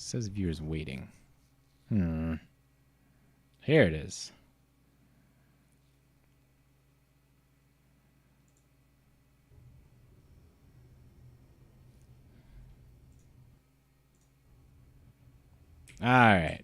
says viewers waiting. Here it is. All right.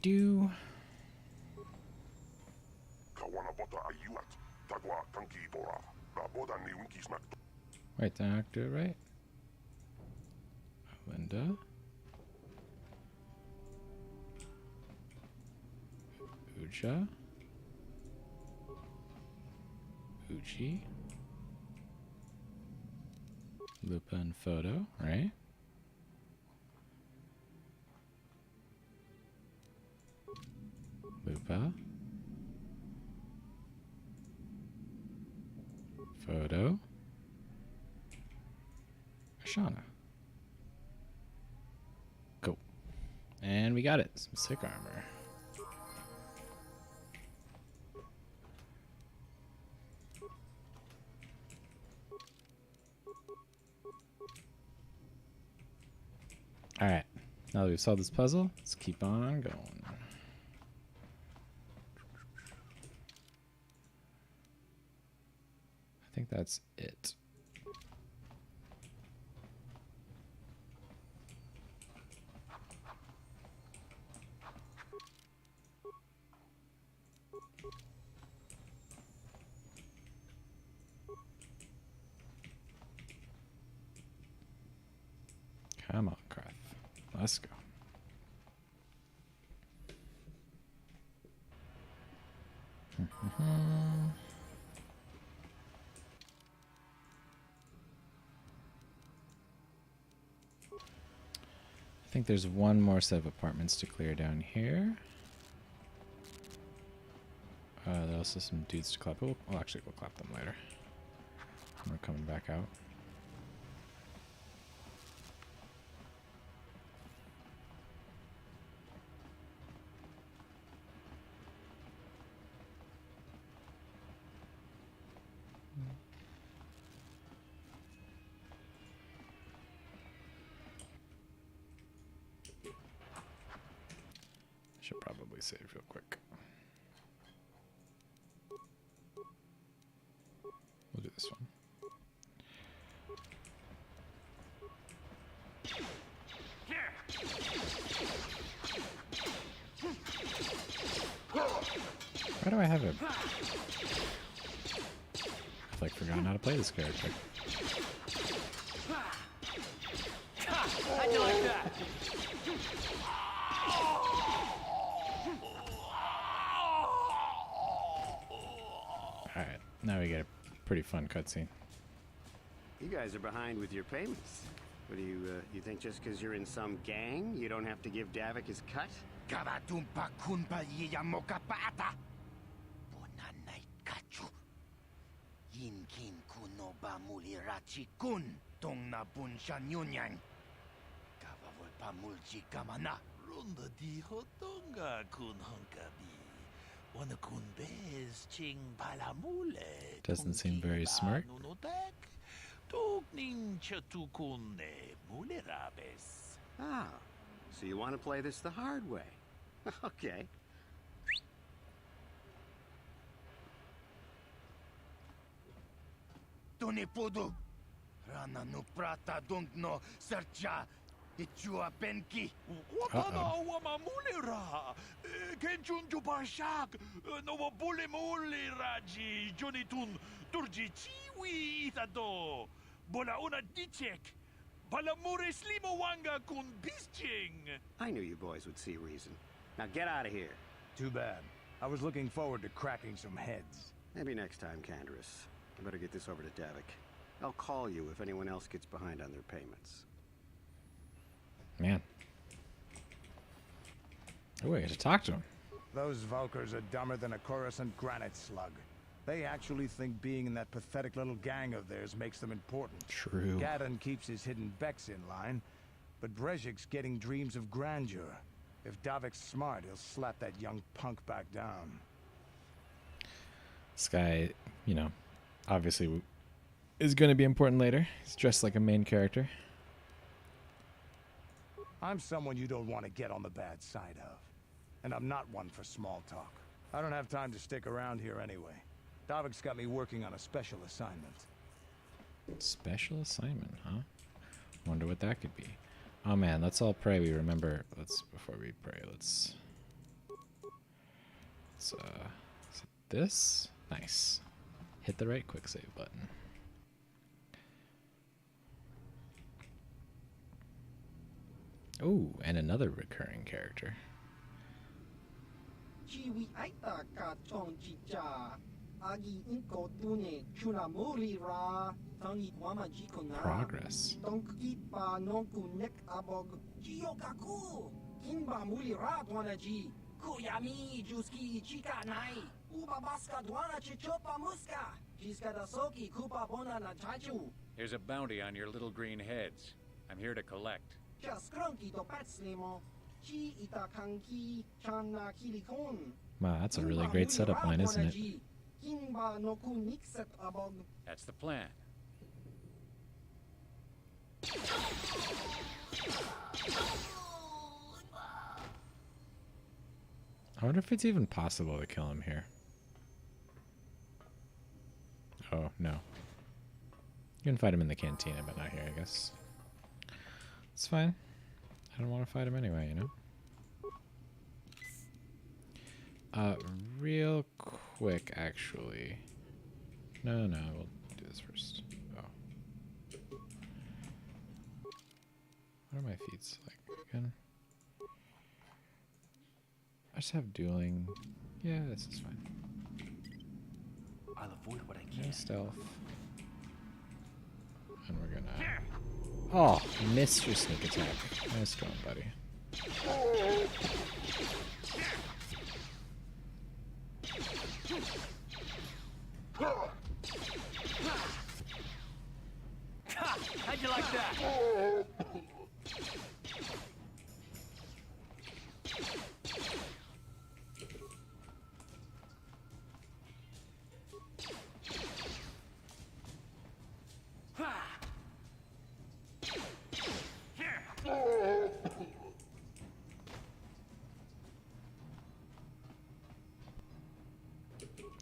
Do. Wait, did I not do it right? Linda. Uja. Uchi. Lupa and Photo, right? Lupa. Photo. Ashana. Cool. And we got it. Some sick armor. Alright. Now that we've solved this puzzle, let's keep on going. I think that's it. Come on, Karth. Let's go. I think there's one more set of apartments to clear down here. There's also some dudes to clap. We'll actually go clap them later. We're coming back out. Should probably save real quick. We'll do this one. Why do I have it? I've like forgotten how to play this character. How'd you like that? Alright, now we get a pretty fun cutscene. You guys are behind with your payments. What do you think just because you're in some gang, you don't have to give Davik his cut? Karatumpa kunpa yiyamokapata. Bonanay kachu. Yinkin kuno ba mulirachi kun tong na bunshan yunyang. Kavavol pa mulchi kamana. Runda di hotonga kun honkabi. Wana kun bez ching palamule. Doesn't seem very smart. Ah, so you want to play this the hard way. Okay. Tunipudu. Rana no prata no sercha. Ichua penki. Wapana wamamulira. Kenchunju bashak. No wabule muli raji. Jonitun turji chiwi itado. Bola una dichek. Balamure slimo wanga kun bisching. I knew you boys would see reason. Now get out of here. Too bad. I was looking forward to cracking some heads. Maybe next time, Candaris. I better get this over to Davik. I'll call you if anyone else gets behind on their payments. Man. Oh, I get to talk to him. Those Vulkars are dumber than a Coruscant granite slug. They actually think being in that pathetic little gang of theirs makes them important. True. Gadon keeps his hidden Becks in line, but Brezhik's getting dreams of grandeur. If Davik's smart, he'll slap that young punk back down. This guy, you know, obviously is going to be important later. He's dressed like a main character. I'm someone you don't want to get on the bad side of. And I'm not one for small talk. I don't have time to stick around here anyway. Davik's got me working on a special assignment. Special assignment, huh? Wonder what that could be. Oh man, let's all pray we remember. Before we pray, let's is it this? Nice. Hit the right quick save button. Oh, and another recurring character. Progress. Here's a bounty on your little green heads. I'm here to collect. Wow, that's a really great setup line, isn't it? That's the plan. I wonder if it's even possible to kill him here. Oh, no. You can fight him in the cantina, but not here, I guess. It's fine. I don't want to fight him anyway, you know? Real quick, actually. No, we'll do this first. Oh. What are my feats like again? I just have dueling. Yeah, this is fine. I'll avoid what I can. No stealth. And we're gonna... Oh, missed your sneak attack. Nice going, buddy. How'd you like that?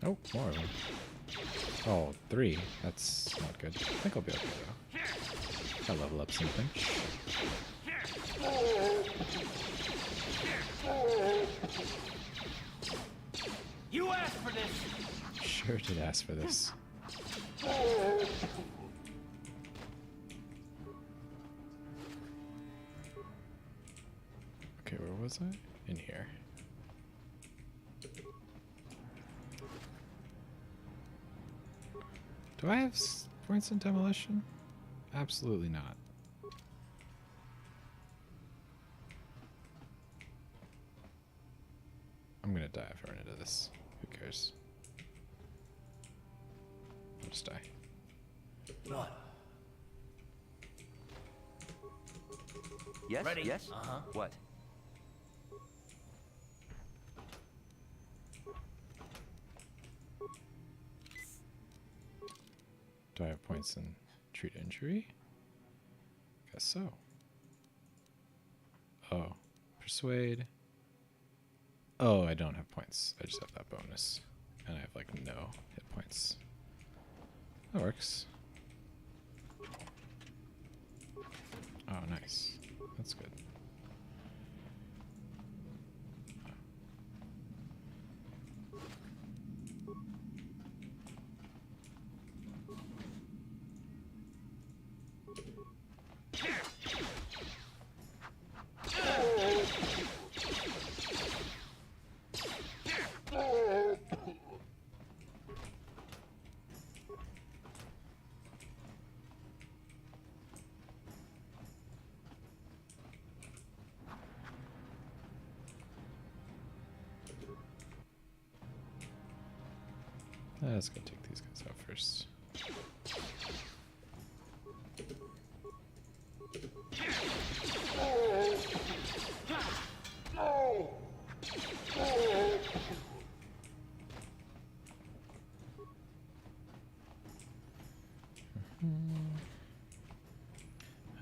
Oh, more of them. Oh, 3. That's not good. I think I'll be okay though. I'll level up something. You asked for this. Sure did ask for this. Okay, where was I? In here. Do I have points in demolition? Absolutely not. I'm gonna die if I run into this. Who cares? I'll just die. Run. Yes? Ready? Yes? Uh-huh. What? Do I have points in treat injury? Guess so. Oh. Persuade. Oh, I don't have points. I just have that bonus. And I have like no hit points. That works. Oh, nice. That's good. Let's go take these guys out first.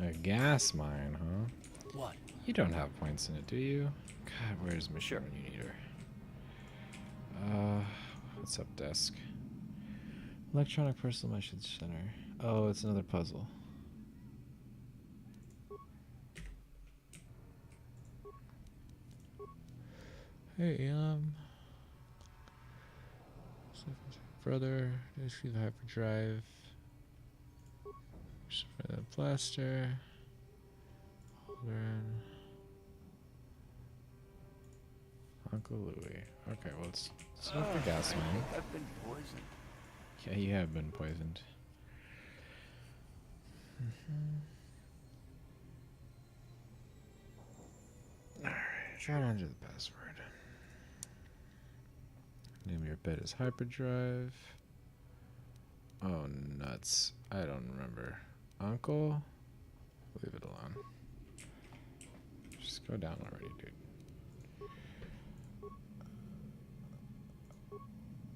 A gas mine, huh? What? You don't have points in it, do you? God, where's Michelle when you need her? What's up, desk? Electronic personal message center. Oh, it's another puzzle. Hey, brother, just see the hyperdrive. For the blaster. Learn. Uncle Louie. Okay, well, let's start the gas man. I've been poisoned. Yeah, you have been poisoned. Alright, try to enter the password. Name your bed is hyperdrive. Oh, nuts. I don't remember. Uncle? Leave it alone. Just go down already, dude.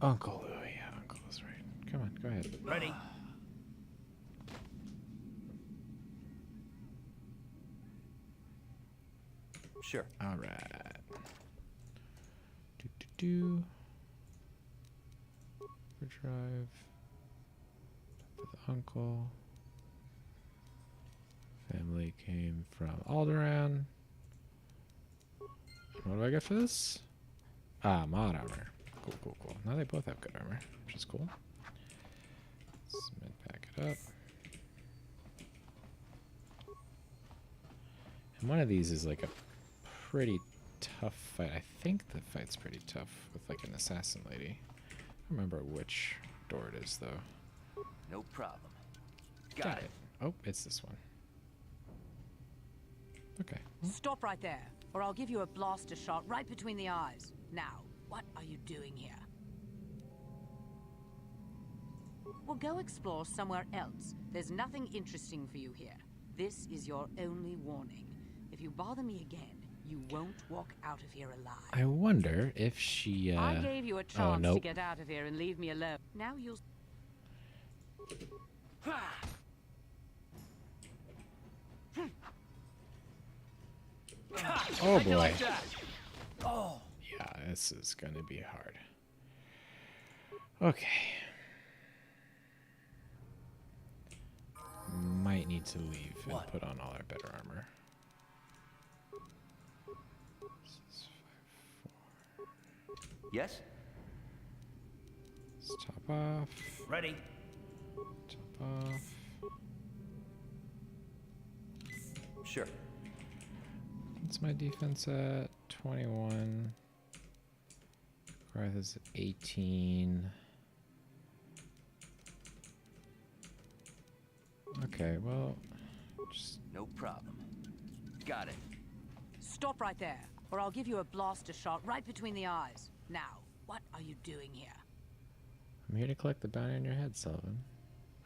Uncle Louie. Yeah, Uncle is right. Come on, go ahead. Ready? Sure. Alright. Do. Drive. With Uncle. Family came from Alderaan. What do I get for this? Ah, mod armor. Cool, cool, cool. Now they both have good armor, which is cool. Let's pack it up. And one of these is like a pretty tough fight. I think the fight's pretty tough with like an assassin lady. I don't remember which door it is though. No problem. Got it. Oh, it's this one. Okay. Stop right there, or I'll give you a blaster shot right between the eyes. Now, what are you doing here? Well, go explore somewhere else. There's nothing interesting for you here. This is your only warning. If you bother me again, you won't walk out of here alive. I wonder if she, I gave you a chance to get out of here and leave me alone. Now you'll... Oh boy. Like that? Oh. Yeah, this is gonna be hard. Okay. Might need to leave and What? put on all our better armor. Yes? Let's top off. Ready? Top off. Sure. What's my defense at? 21. Garth is at 18. Okay, well, just... No problem. Got it. Stop right there, or I'll give you a blaster shot right between the eyes. Now, what are you doing here? I'm here to collect the bounty on your head, Sullivan.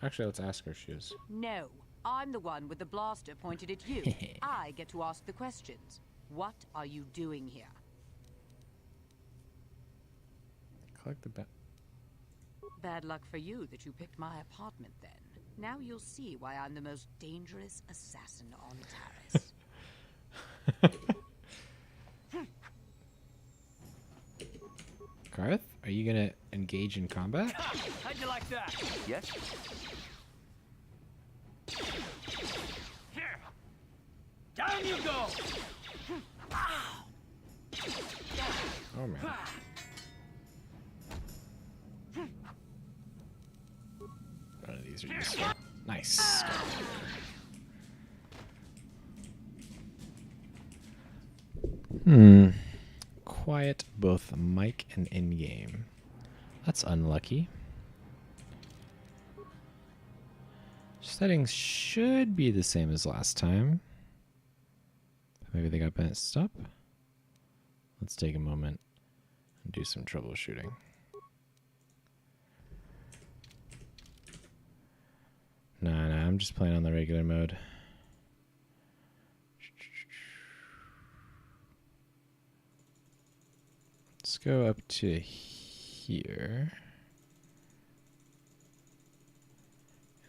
Actually, let's ask her if she is. No, I'm the one with the blaster pointed at you. I get to ask the questions. What are you doing here? Collect the bounty. Bad luck for you that you picked my apartment then. Now you'll see why I'm the most dangerous assassin on Taris. Garth, are you gonna engage in combat? How'd you like that? Yes? Here! Down you go! Oh man. None of these are useful. Nice. Quiet both mic and in-game. That's unlucky. Settings should be the same as last time. Maybe they got messed up. Let's take a moment and do some troubleshooting. I'm just playing on the regular mode. Let's go up to here.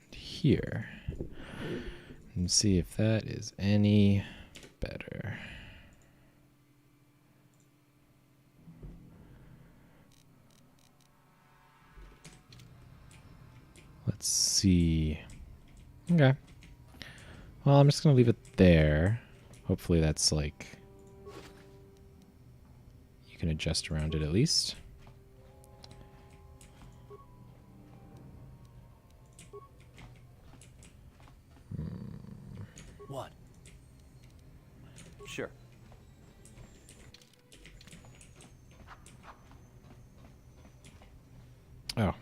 And here. And see if that is any better. Let's see. Okay. Well, I'm just going to leave it there. Hopefully that's like... You can adjust around it at least. What? Sure. Oh.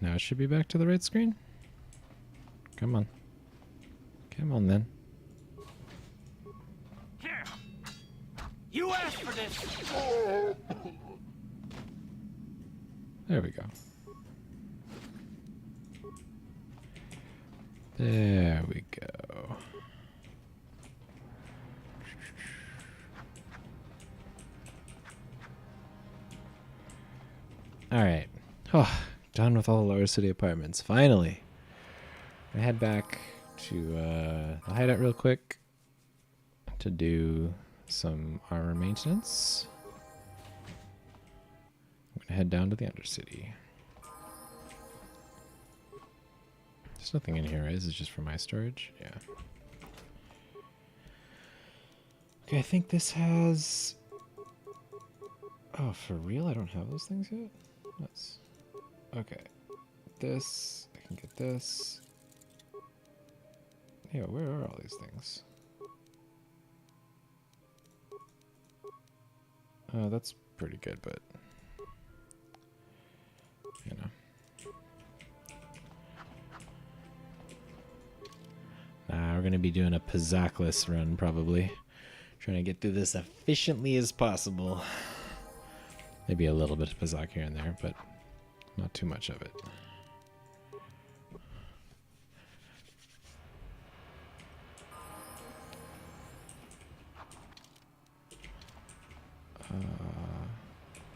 Now it should be back to the right screen. Come on. Come on then. Here. You asked for this. There we go. There we go. All right. Oh, done with all the Lower City apartments. Finally. I head back to the hideout real quick to do some armor maintenance. I'm going to head down to the Undercity. There's nothing in here, right? This is just for my storage? Yeah. Okay, I think this has... Oh, for real? I don't have those things yet? Nuts. Okay. This, I can get this. Yeah, where are all these things? That's pretty good, but... You know. Nah, we're going to be doing a Pizzackless run, probably. Trying to get through this efficiently as possible. Maybe a little bit of Pizzack here and there, but not too much of it.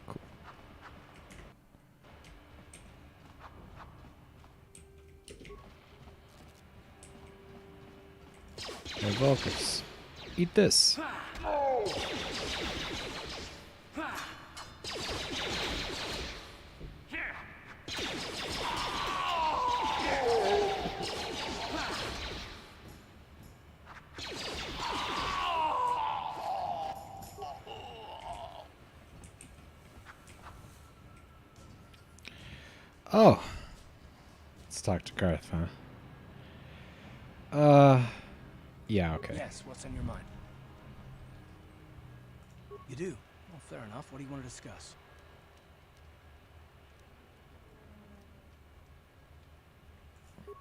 Cool. Hey, Volkers, eat this. Oh. Let's talk to Garth, huh? Yeah, okay. Yes, what's on your mind? You do? Well, fair enough. What do you want to discuss? I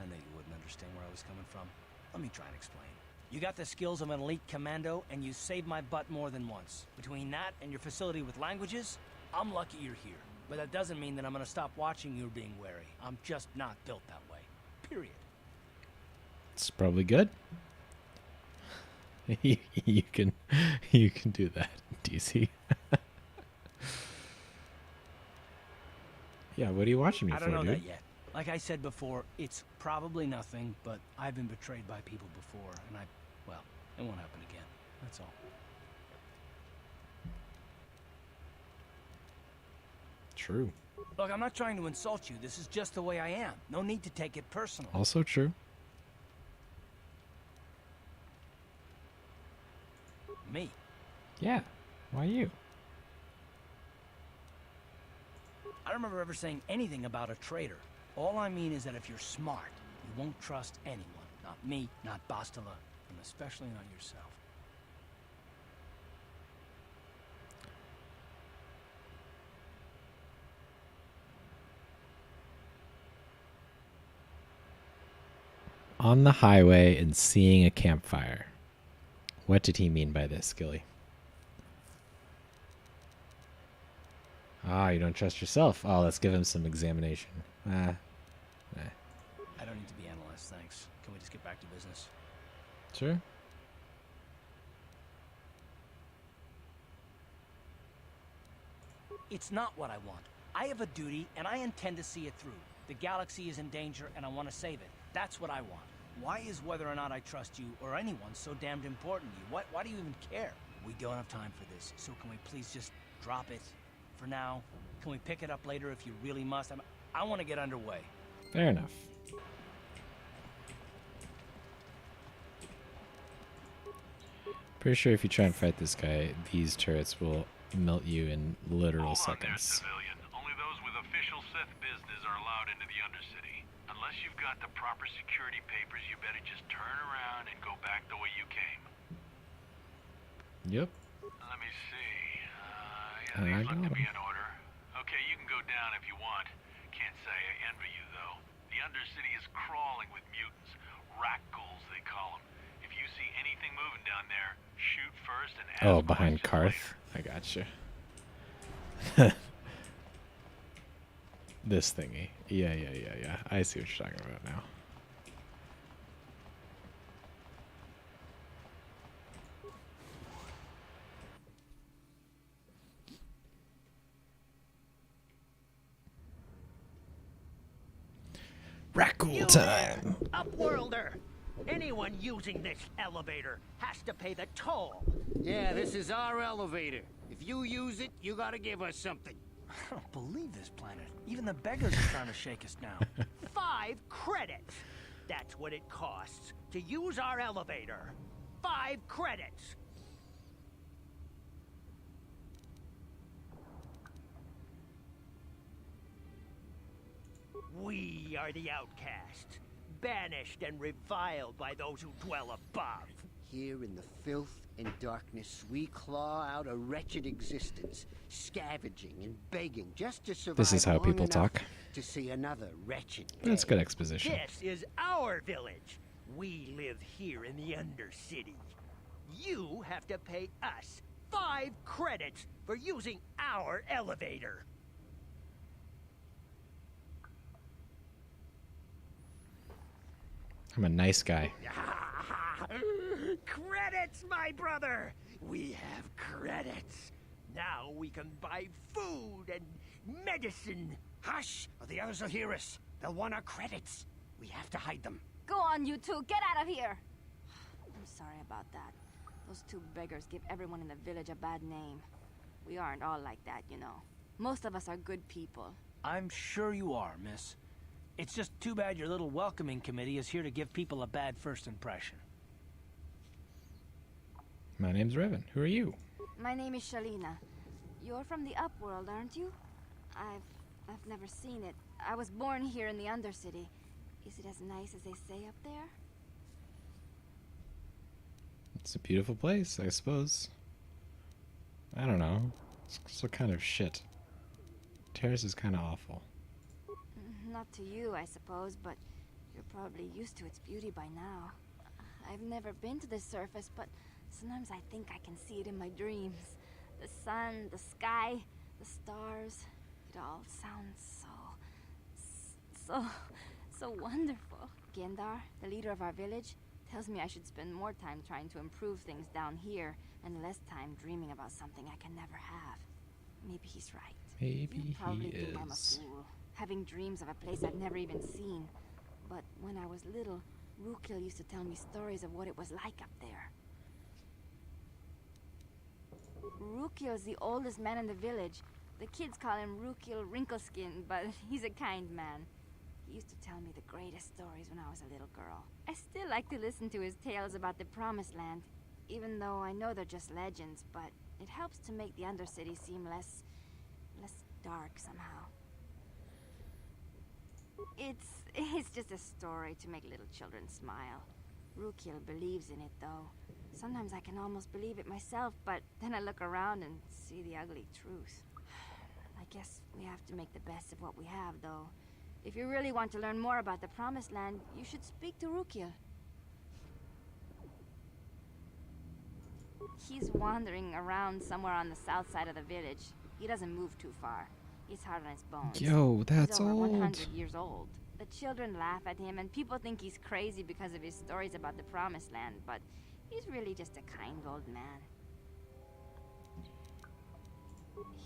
knew you wouldn't understand where I was coming from. Let me try and explain. You got the skills of an elite commando, and you saved my butt more than once. Between that and your facility with languages, I'm lucky you're here. But that doesn't mean that I'm gonna stop watching you being wary. I'm just not built that way. Period. It's probably good. you can do that, DC. Yeah, what are you watching me for, dude? I don't know that yet. Like I said before, it's probably nothing, but I've been betrayed by people before, and well, it won't happen again. That's all. True. Look, I'm not trying to insult you. This is just the way I am. No need to take it personal. Also true. Me? Yeah. Why you? I don't remember ever saying anything about a traitor. All I mean is that if you're smart, you won't trust anyone. Not me, not Bastila, and especially not yourself. On the highway and seeing a campfire. What did he mean by this, Gilly? Ah, you don't trust yourself. Oh, let's give him some examination. I don't need to be analyzed, thanks. Can we just get back to business? Sure. It's not what I want. I have a duty, and I intend to see it through. The galaxy is in danger, and I want to save it. That's what I want. Why is whether or not I trust you or anyone so damned important to you? Why do you even care? We don't have time for this, so can we please just drop it for now? Can we pick it up later if you really must? I want to get underway. Fair enough. Pretty sure if you try and fight this guy, these turrets will melt you in literal seconds. Civilian. Only those with official Sith business are allowed into the Undercity. Unless you've got the proper security papers, you better just turn around and go back the way you came. Yep. Let me see. I These got look to be 'em. in order. Okay, you can go down if you want. Can't say I envy you, though. The Undercity is crawling with mutants. Rat ghouls, they call them. If you see anything moving down there, shoot first and ask Oh, behind questions Karth. later. I gotcha. This thingy. Yeah. I see what you're talking about now. Rackle time. Upworlder! Anyone using this elevator has to pay the toll. Yeah, this is our elevator. If you use it, you gotta give us something. I don't believe this planet. Even the beggars are trying to shake us down. 5 credits. That's what it costs to use our elevator. 5 credits. We are the outcast, banished and reviled by those who dwell above. Here in the filth and darkness, we claw out a wretched existence, scavenging and begging just to survive. This is how long people enough talk. to see another wretched That's day. good exposition. This is our village. We live here in the Undercity. You have to pay us 5 credits for using our elevator. I'm a nice guy. Credits, my brother! We have credits. Now we can buy food and medicine. Hush, or the others will hear us. They'll want our credits. We have to hide them. Go on, you two. Get out of here. I'm sorry about that. Those 2 beggars give everyone in the village a bad name. We aren't all like that, you know. Most of us are good people. I'm sure you are, miss. It's just too bad your little welcoming committee is here to give people a bad first impression. My name's Revan. Who are you? My name is Shalina. You're from the Upworld, aren't you? I've never seen it. I was born here in the Undercity. Is it as nice as they say up there? It's a beautiful place, I suppose. I don't know. It's kind of shit. Taris is kind of awful. Not to you, I suppose, but you're probably used to its beauty by now. I've never been to the surface, but sometimes I think I can see it in my dreams. The sun, the sky, the stars. It all sounds so wonderful. Gendar, the leader of our village, tells me I should spend more time trying to improve things down here and less time dreaming about something I can never have. Maybe he's right. Maybe You probably he think I'm a is. fool, having dreams of a place I've never even seen. But when I was little, Rukil used to tell me stories of what it was like up there. Rukil's the oldest man in the village. The kids call him Rukil Wrinkleskin, but he's a kind man. He used to tell me the greatest stories when I was a little girl. I still like to listen to his tales about the Promised Land, even though I know they're just legends, but it helps to make the Undercity seem less dark somehow. It's just a story to make little children smile. Rukil believes in it, though. Sometimes I can almost believe it myself, but then I look around and see the ugly truth. I guess we have to make the best of what we have, though. If you really want to learn more about the Promised Land, you should speak to Rukil. He's wandering around somewhere on the south side of the village. He doesn't move too far. He's hard on his bones. Yo, that's He's over old. 100 years old. The children laugh at him, and people think he's crazy because of his stories about the Promised Land, but he's really just a kind old man.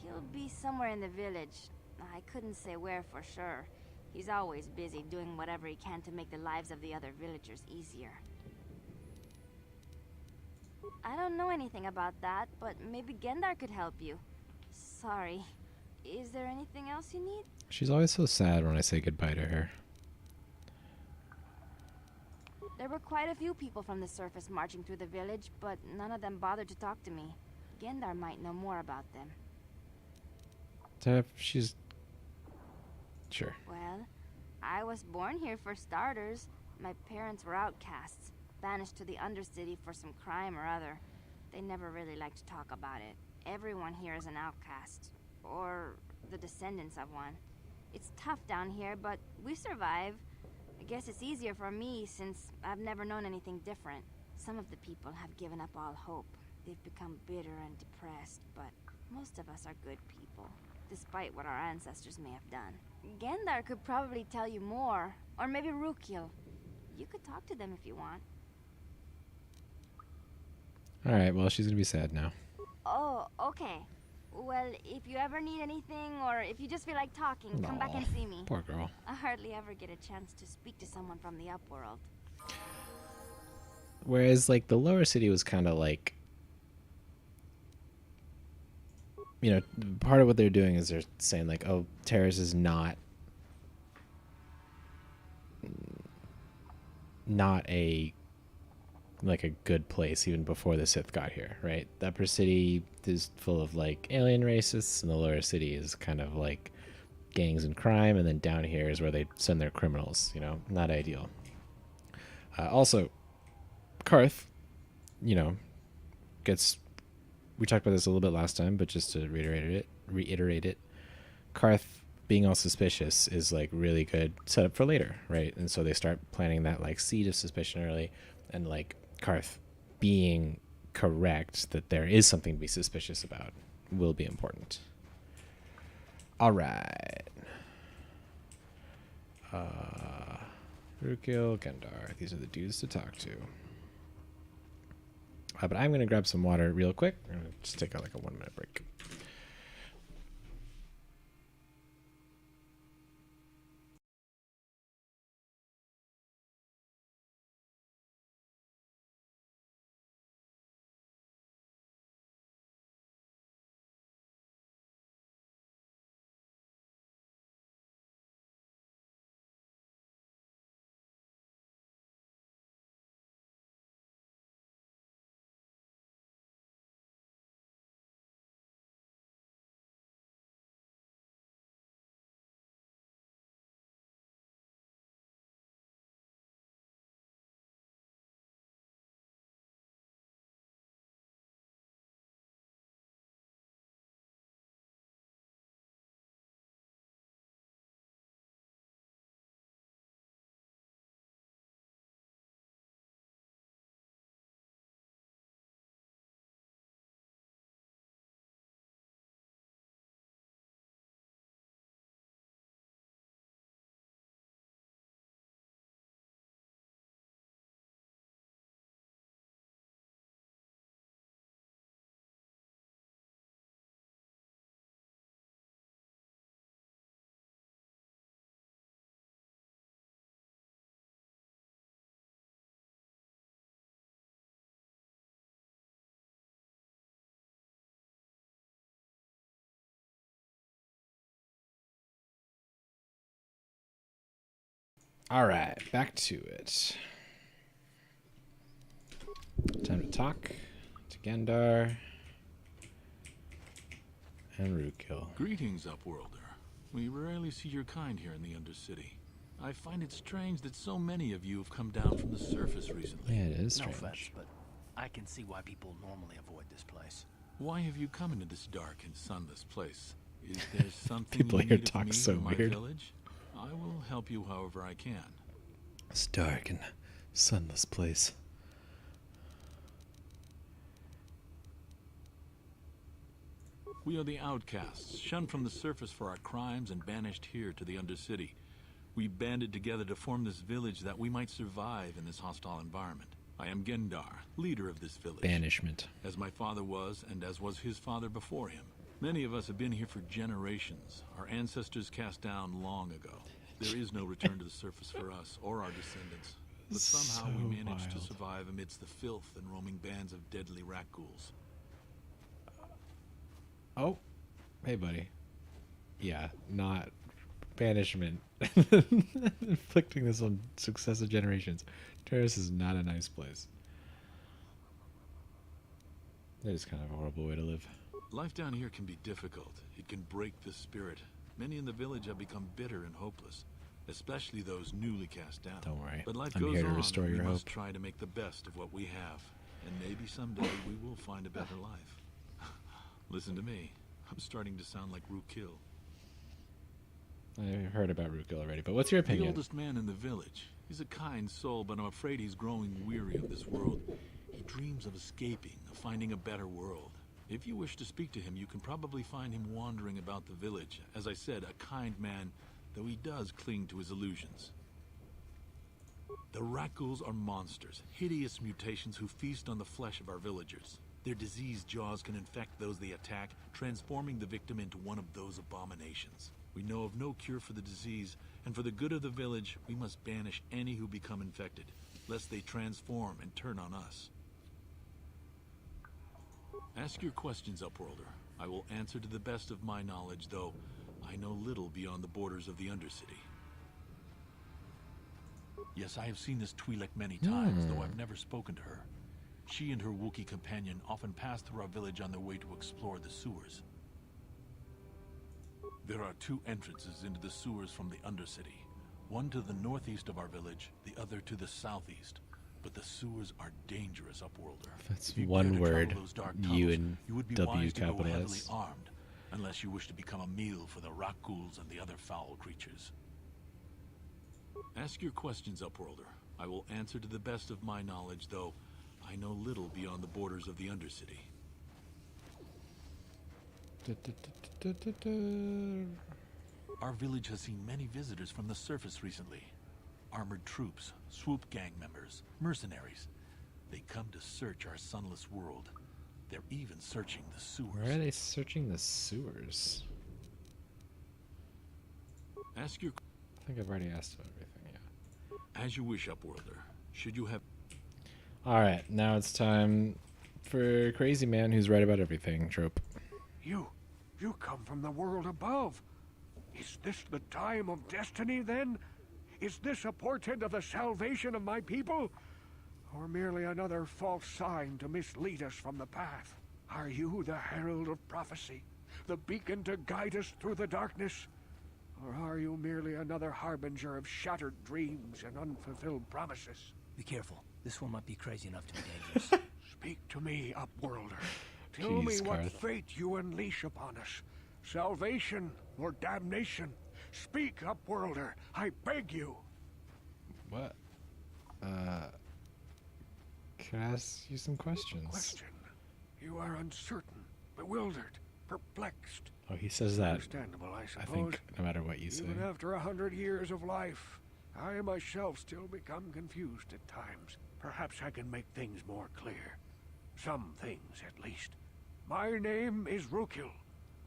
He'll be somewhere in the village. I couldn't say where for sure. He's always busy doing whatever he can to make the lives of the other villagers easier. I don't know anything about that, but maybe Gendar could help you. Sorry. Is there anything else you need? She's always so sad when I say goodbye to her. There were quite a few people from the surface marching through the village, but none of them bothered to talk to me. Gendar might know more about them. She's... Sure. Well, I was born here for starters. My parents were outcasts, banished to the Undercity for some crime or other. They never really liked to talk about it. Everyone here is an outcast, or the descendants of one. It's tough down here, but we survive. I guess it's easier for me since I've never known anything different. Some of the people have given up all hope. They've become bitter and depressed, but most of us are good people, despite what our ancestors may have done. Gendar could probably tell you more, or maybe Rukil. You could talk to them if you want. Alright, well, she's gonna be sad now. Oh, okay. Well, if you ever need anything, or if you just feel like talking, come back and see me. Poor girl. I hardly ever get a chance to speak to someone from the Upworld. Whereas, like, the lower city was kind of like... You know, part of what they're doing is they're saying, like, oh, Taris is not a... like a good place even before the Sith got here, right? The upper city is full of like alien racists, and the lower city is kind of like gangs and crime, and then down here is where they send their criminals. You know, not ideal. Also, Karth, you know, gets... We talked about this a little bit last time, but just to reiterate it, Karth being all suspicious is like really good setup for later, right? And so they start planting that like seed of suspicion early, and like Karth being correct that there is something to be suspicious about will be important. All right. Rukil, Gendar. These are the dudes to talk to. But I'm going to grab some water real quick. I'm going to just take like a 1 minute break. All right, back to it. Time to talk to Gendar and Rukil. Greetings, Upworlder. We rarely see your kind here in the Undercity. I find it strange that so many of you have come down from the surface recently. Yeah, it is No strange. offense, but I can see why people normally avoid this place. Why have you come into this dark and sunless place? Is there something People you here need of talk me so or my weird. village? I will help you however I can. It's dark and sunless place. We are the outcasts, shunned from the surface for our crimes and banished here to the Undercity. We banded together to form this village that we might survive in this hostile environment. I am Gendar, leader of this village. Banishment. As my father was, and as was his father before him. Many of us have been here for generations. Our ancestors cast down long ago. There is no return to the surface for us or our descendants. But somehow we managed to survive amidst the filth and roaming bands of deadly rat ghouls. Oh, hey, buddy. Yeah, not banishment. Inflicting this on successive generations. Taris is not a nice place. It is kind of a horrible way to live. Life down here can be difficult. It can break the spirit. Many in the village have become bitter and hopeless, especially those newly cast down. Don't worry. But life I'm goes here to on, restore and your we hope. must try to make the best of what we have. And maybe someday we will find a better life. Listen to me. I'm starting to sound like Rukil. I heard about Rukil already, but what's your The opinion? oldest man in the village. He's a kind soul, but I'm afraid he's growing weary of this world. He dreams of escaping, of finding a better world. If you wish to speak to him, you can probably find him wandering about the village. As I said, a kind man, though he does cling to his illusions. The rat ghouls are monsters, hideous mutations who feast on the flesh of our villagers. Their diseased jaws can infect those they attack, transforming the victim into one of those abominations. We know of no cure for the disease, and for the good of the village, we must banish any who become infected, lest they transform and turn on us. Ask your questions, Upworlder. I will answer to the best of my knowledge, though I know little beyond the borders of the Undercity. Yes, I have seen this Twi'lek many times, though I've never spoken to her. She and her Wookiee companion often pass through our village on their way to explore the sewers. There are two entrances into the sewers from the Undercity. One to the northeast of our village, the other to the southeast. But the sewers are dangerous, Upworlder. That's If you one dare to word. travel those dark U tunnels, and you would be W wise to go capital heavily S. armed, unless you wish to become a meal for the rock ghouls and the other foul creatures. Ask your questions, Upworlder. I will answer to the best of my knowledge, though I know little beyond the borders of the Undercity. Our village has seen many visitors from the surface recently. Armored troops, swoop gang members, mercenaries. They come to search our sunless world. They're even searching the sewers. Where are they searching the sewers? Ask your... I think I've already asked about everything, yeah. As you wish, Upworlder. Should you have... Alright, now it's time for Crazy Man Who's Right About Everything trope. You come from the world above. Is this the time of destiny, then? Is this a portent of the salvation of my people? Or merely another false sign to mislead us from the path? Are you the herald of prophecy? The beacon to guide us through the darkness? Or are you merely another harbinger of shattered dreams and unfulfilled promises? Be careful. This one might be crazy enough to be dangerous. Speak to me, Upworlder. Tell Jeez, me what Karth. fate you unleash upon us. Salvation or damnation? Speak, Upworlder. I beg you. What? Can I ask you some questions? Question. You are uncertain, bewildered, perplexed. Oh, he says that. Understandable, I I suppose. think no matter what you say. Even after 100 years of life, I myself still become confused at times. Perhaps I can make things more clear. Some things, at least. My name is Rukil,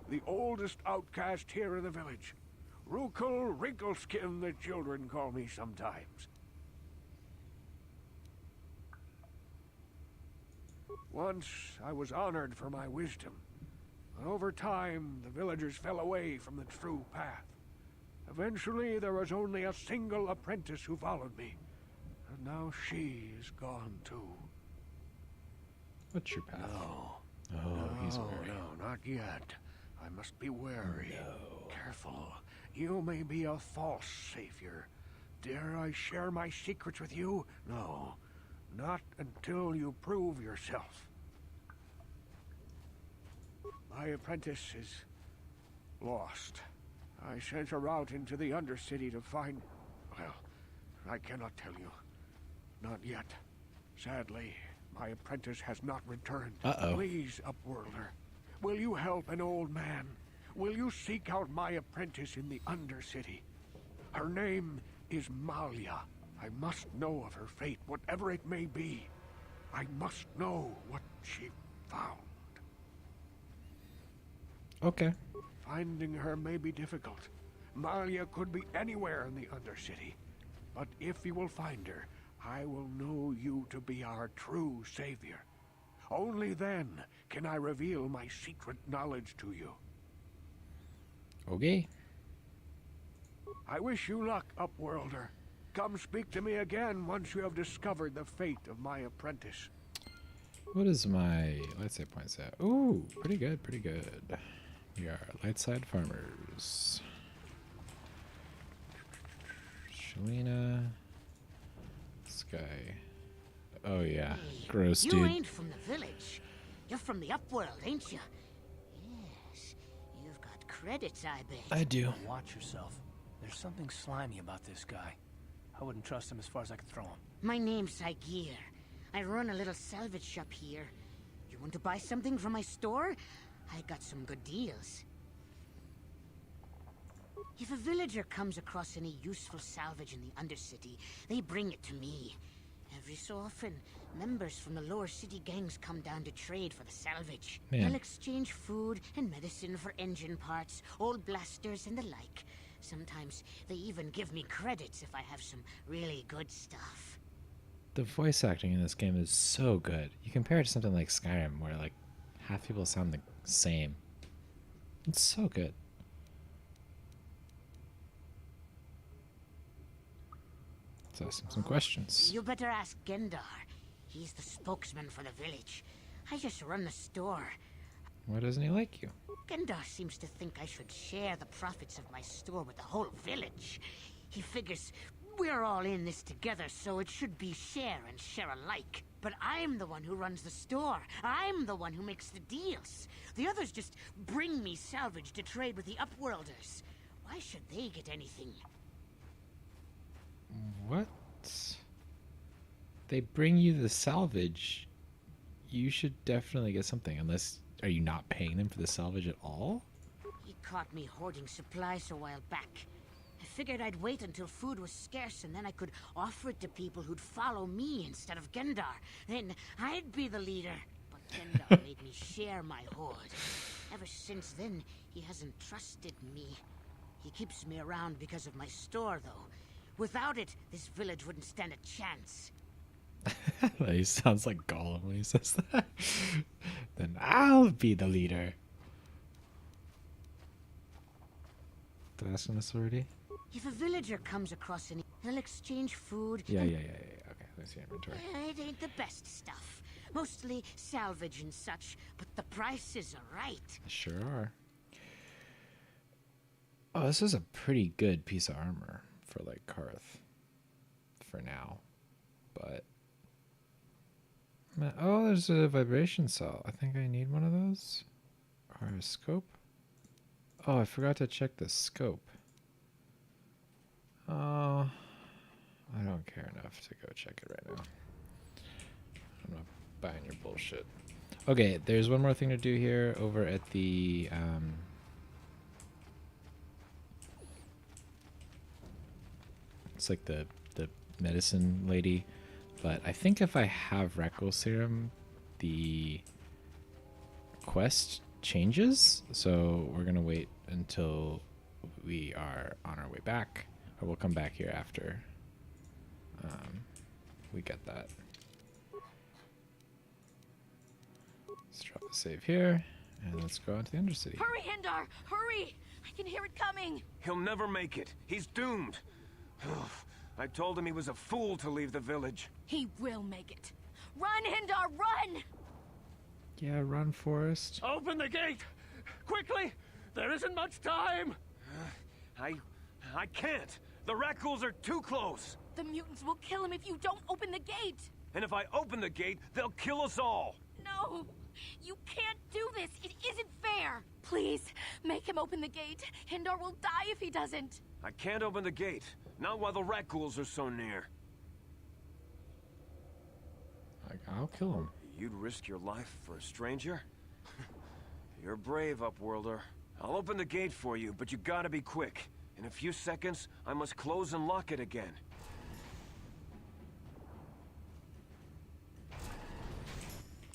the oldest outcast here in the village. Rukil Wrinkleskin, the children call me sometimes. Once I was honored for my wisdom, but over time the villagers fell away from the true path. Eventually there was only a single apprentice who followed me, and now she is gone too. What's your path? No. Oh, he's wary. No, not yet. I must be wary. No. Careful. You may be a false savior. Dare I share my secrets with you? No. Not until you prove yourself. My apprentice is lost. I sent her out into the Undercity to find... Well, I cannot tell you. Not yet. Sadly, my apprentice has not returned. Uh-oh. Please, Upworlder, Will you help an old man? Will you seek out my apprentice in the Undercity? Her name is Malia. I must know of her fate, whatever it may be. I must know what she found. Okay. Finding her may be difficult. Malia could be anywhere in the Undercity. But if you will find her, I will know you to be our true savior. Only then can I reveal my secret knowledge to you. Okay. I wish you luck, Upworlder. Come speak to me again once you have discovered the fate of my apprentice. What is my light side points at? Ooh, pretty good, pretty good. We are light side farmers. Shalina. This guy. Oh yeah, gross You dude. ain't from the village. You're from the Upworld, ain't you? Yes. You've got credits, I bet. I do. Watch yourself. There's something slimy about this guy. I wouldn't trust him as far as I could throw him. My name's Saigir. I run a little salvage shop here. You want to buy something from my store? I got some good deals. If a villager comes across any useful salvage in the Undercity, they bring it to me. Every so often, members from the lower city gangs come down to trade for the salvage. Man. They'll exchange food and medicine for engine parts, old blasters and the like. Sometimes they even give me credits if I have some really good stuff. The voice acting in this game is so good. You compare it to something like Skyrim, where like half people sound the same. It's so good. Let's ask him some questions. You better ask Gendar. He's the spokesman for the village. I just run the store. Why doesn't he like you? Gendar seems to think I should share the profits of my store with the whole village. He figures we're all in this together, so it should be share and share alike. But I'm the one who runs the store. I'm the one who makes the deals. The others just bring me salvage to trade with the Upworlders. Why should they get anything? What? They bring you the salvage. You should definitely get something, unless... Are you not paying them for the salvage at all? He caught me hoarding supplies a while back. I figured I'd wait until food was scarce and then I could offer it to people who'd follow me instead of Gendar. Then I'd be the leader. But Gendar made me share my hoard. Ever since then, he hasn't trusted me. He keeps me around because of my store, though. Without it, this village wouldn't stand a chance. He sounds like Gollum when he says that. Then I'll be the leader. Did I ask him this already? If a villager comes across any, they'll exchange food. Yeah. Okay, let's see inventory. It ain't the best stuff. Mostly salvage and such, but the prices are right. Sure are. Oh, this is a pretty good piece of armor for like Karth. For now. But oh, there's a vibration cell. I think I need one of those. Or a scope. Oh, I forgot to check the scope. Oh, I don't care enough to go check it right now. I'm not buying your bullshit. Okay, there's one more thing to do here over at the it's like the medicine lady, but I think if I have Rackle Serum, the quest changes, so we're gonna wait until we are on our way back, or we'll come back here after we get that. Let's drop the save here, and let's go on to the Undercity. Hurry, Hindar! Hurry! I can hear it coming! He'll never make it. He's doomed. I told him he was a fool to leave the village. He will make it. Run, Hindar, run! Yeah, run, Forrest. Open the gate! Quickly! There isn't much time! I can't. The Rackles are too close. The mutants will kill him if you don't open the gate! And if I open the gate, they'll kill us all. No! You can't do this! It isn't fair! Please, make him open the gate. Hindar will die if he doesn't. I can't open the gate. Not while the Rackles are so near. I'll kill him. You'd risk your life for a stranger? You're brave, Upworlder. I'll open the gate for you, but you gotta be quick. In a few seconds, I must close and lock it again.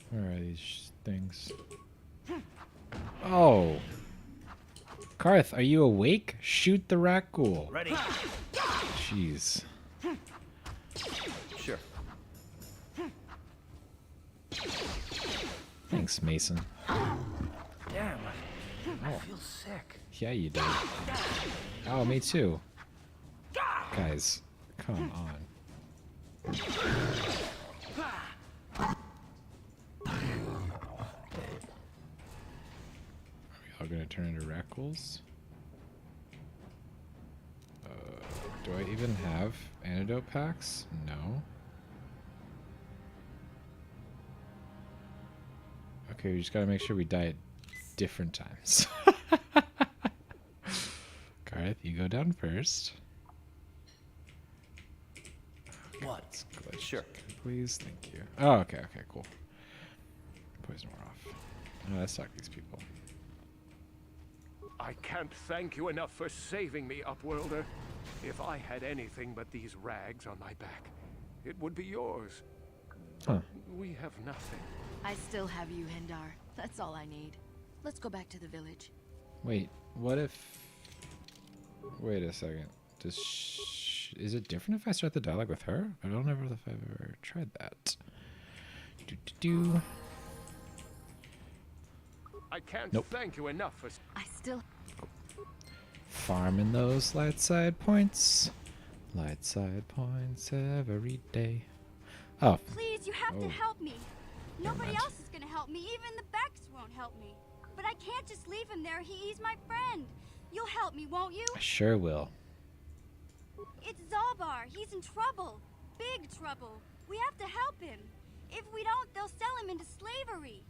Where are these things? Oh. Karth, are you awake? Shoot the rat ghoul. Ready? Jeez. Sure. Thanks, Mason. Damn, I Oh. feel sick. Yeah, you did. Oh, me too. Guys, come on. Are we all gonna turn into rat ghouls? Do I even have antidote packs? No. Okay, we just gotta make sure we die at different times. Garth, you go down first. Okay, What? let's glitch. Sure. Please, thank you. Oh, okay, cool. Poison wore off. Oh, let's talk to these people. I can't thank you enough for saving me, Upworlder. If I had anything but these rags on my back, it would be yours. Huh. We have nothing. I still have you, Hendar. That's all I need. Let's go back to the village. Wait, what if... Wait a second. Is it different if I start the dialogue with her? I don't know if I've ever tried that. Do. I can't Nope. thank you enough for... I still... Farming those light side points. Light side points every day. Oh. Please, you have to Oh. help me. Nobody mind. else is gonna help me. Even the Becks won't help me. But I can't just leave him there. He's my friend. You'll help me, won't you? I sure will. It's Zalbar. He's in trouble. Big trouble. We have to help him. If we don't, they'll sell him into slavery.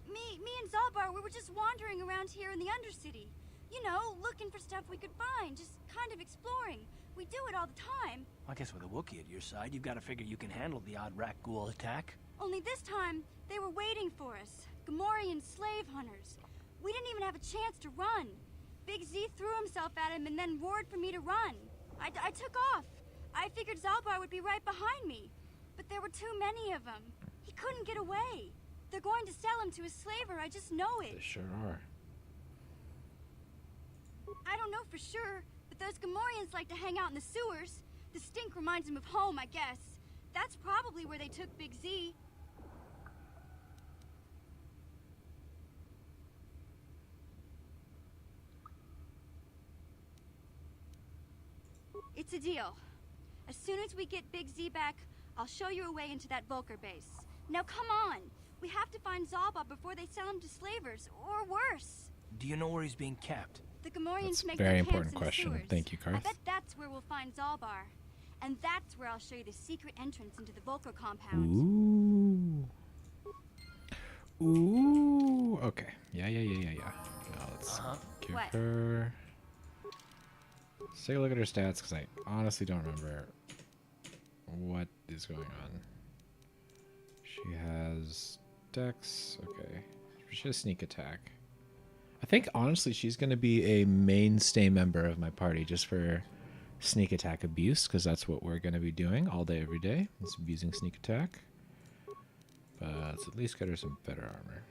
Me and Zalbar, we were just wandering around here in the Undercity. You know, looking for stuff we could find, just kind of exploring. We do it all the time. I guess with a Wookiee at your side, you've got to figure you can handle the odd rat ghoul attack. Only this time, they were waiting for us. Gamorrean slave hunters. We didn't even have a chance to run. Big Z threw himself at him and then roared for me to run. I took off. I figured Zalbar would be right behind me. But there were too many of them. He couldn't get away. They're going to sell him to a slaver, I just know it. They sure are. I don't know for sure, but those Gamorreans like to hang out in the sewers. The stink reminds them of home, I guess. That's probably where they took Big Z. It's a deal. As soon as we get Big Z back, I'll show you a way into that Volker base. Now come on! We have to find Zalba before they sell him to slavers, or worse. Do you know where he's being kept? The Gamorreans That's a make very their important camps in the question. sewers. Thank you, I Karth. bet that's where we'll find Zalbar. And that's where I'll show you the secret entrance into the Volker compound. Ooh. Ooh. Okay. Yeah. Now let's give What? her... Let's take a look at her stats, because I honestly don't remember what is going on. She has Dex. Okay. She has sneak attack. I think, honestly, she's going to be a mainstay member of my party just for sneak attack abuse, because that's what we're going to be doing all day, every day. Is abusing sneak attack. But let's at least get her some better armor.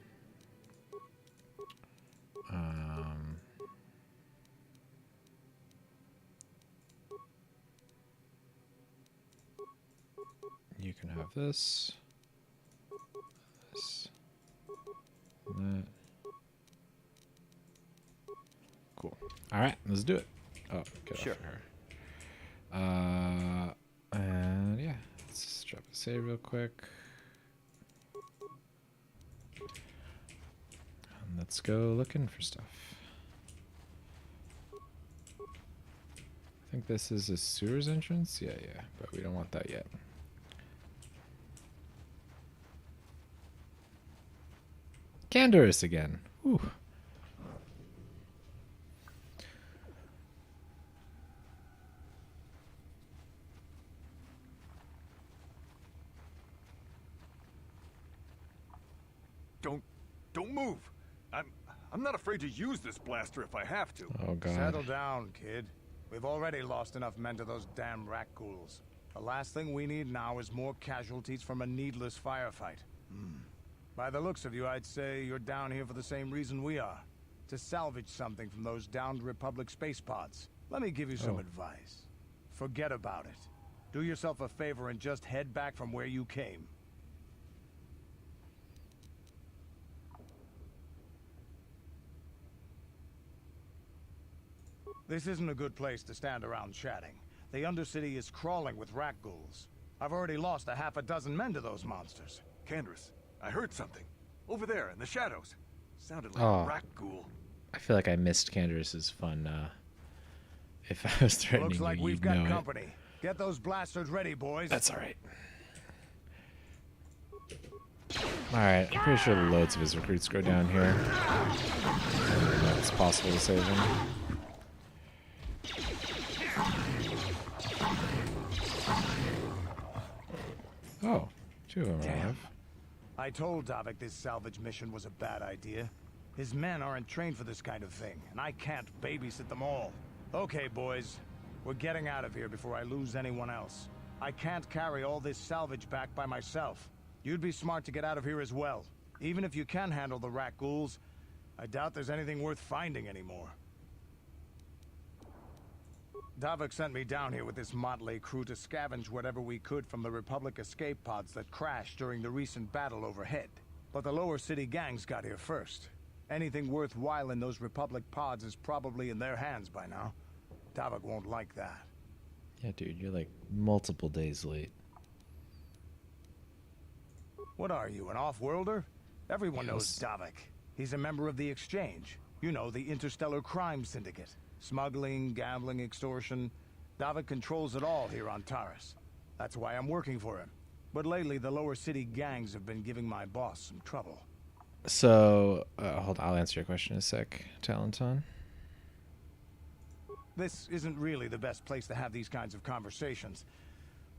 You can have this. This. And that. Cool. Alright, let's do it. Oh, get Sure. off of her. And yeah, let's just drop a save real quick. And let's go looking for stuff. I think this is a sewers entrance? Yeah, but we don't want that yet. Canderous again. Whew. Don't move. I'm not afraid to use this blaster if I have to. Oh god. Settle down, kid. We've already lost enough men to those damn rat ghouls. The last thing we need now is more casualties from a needless firefight. By the looks of you, I'd say you're down here for the same reason we are. To salvage something from those downed Republic space pods. Let me give you some advice. Forget about it. Do yourself a favor and just head back from where you came. This isn't a good place to stand around chatting. The Undercity is crawling with rat ghouls. I've already lost a half a dozen men to those monsters. Candace, I heard something. Over there, in the shadows. Sounded like a rat ghoul. I feel like I missed Candace's fun, if I was threatening Looks like you, we've you'd got know company. it. Get those blasters ready, boys. That's alright. Alright, I'm pretty sure loads of his recruits go down here. I don't know if it's possible to save them. Oh, 2 of them are alive. I told Davik this salvage mission was a bad idea. His men aren't trained for this kind of thing, and I can't babysit them all. Okay, boys. We're getting out of here before I lose anyone else. I can't carry all this salvage back by myself. You'd be smart to get out of here as well. Even if you can handle the rat ghouls, I doubt there's anything worth finding anymore. Davik sent me down here with this motley crew to scavenge whatever we could from the Republic escape pods that crashed during the recent battle overhead. But the lower city gangs got here first. Anything worthwhile in those Republic pods is probably in their hands by now. Davik won't like that. Yeah, dude, you're like multiple days late. What are you, an off-worlder? Everyone knows Davik. He's a member of the Exchange. You know, the interstellar crime syndicate. Smuggling, gambling, extortion. Davik controls it all here on Taris. That's why I'm working for him. But lately, the lower city gangs have been giving my boss some trouble. So, hold on, I'll answer your question in a sec, Talenton. This isn't really the best place to have these kinds of conversations.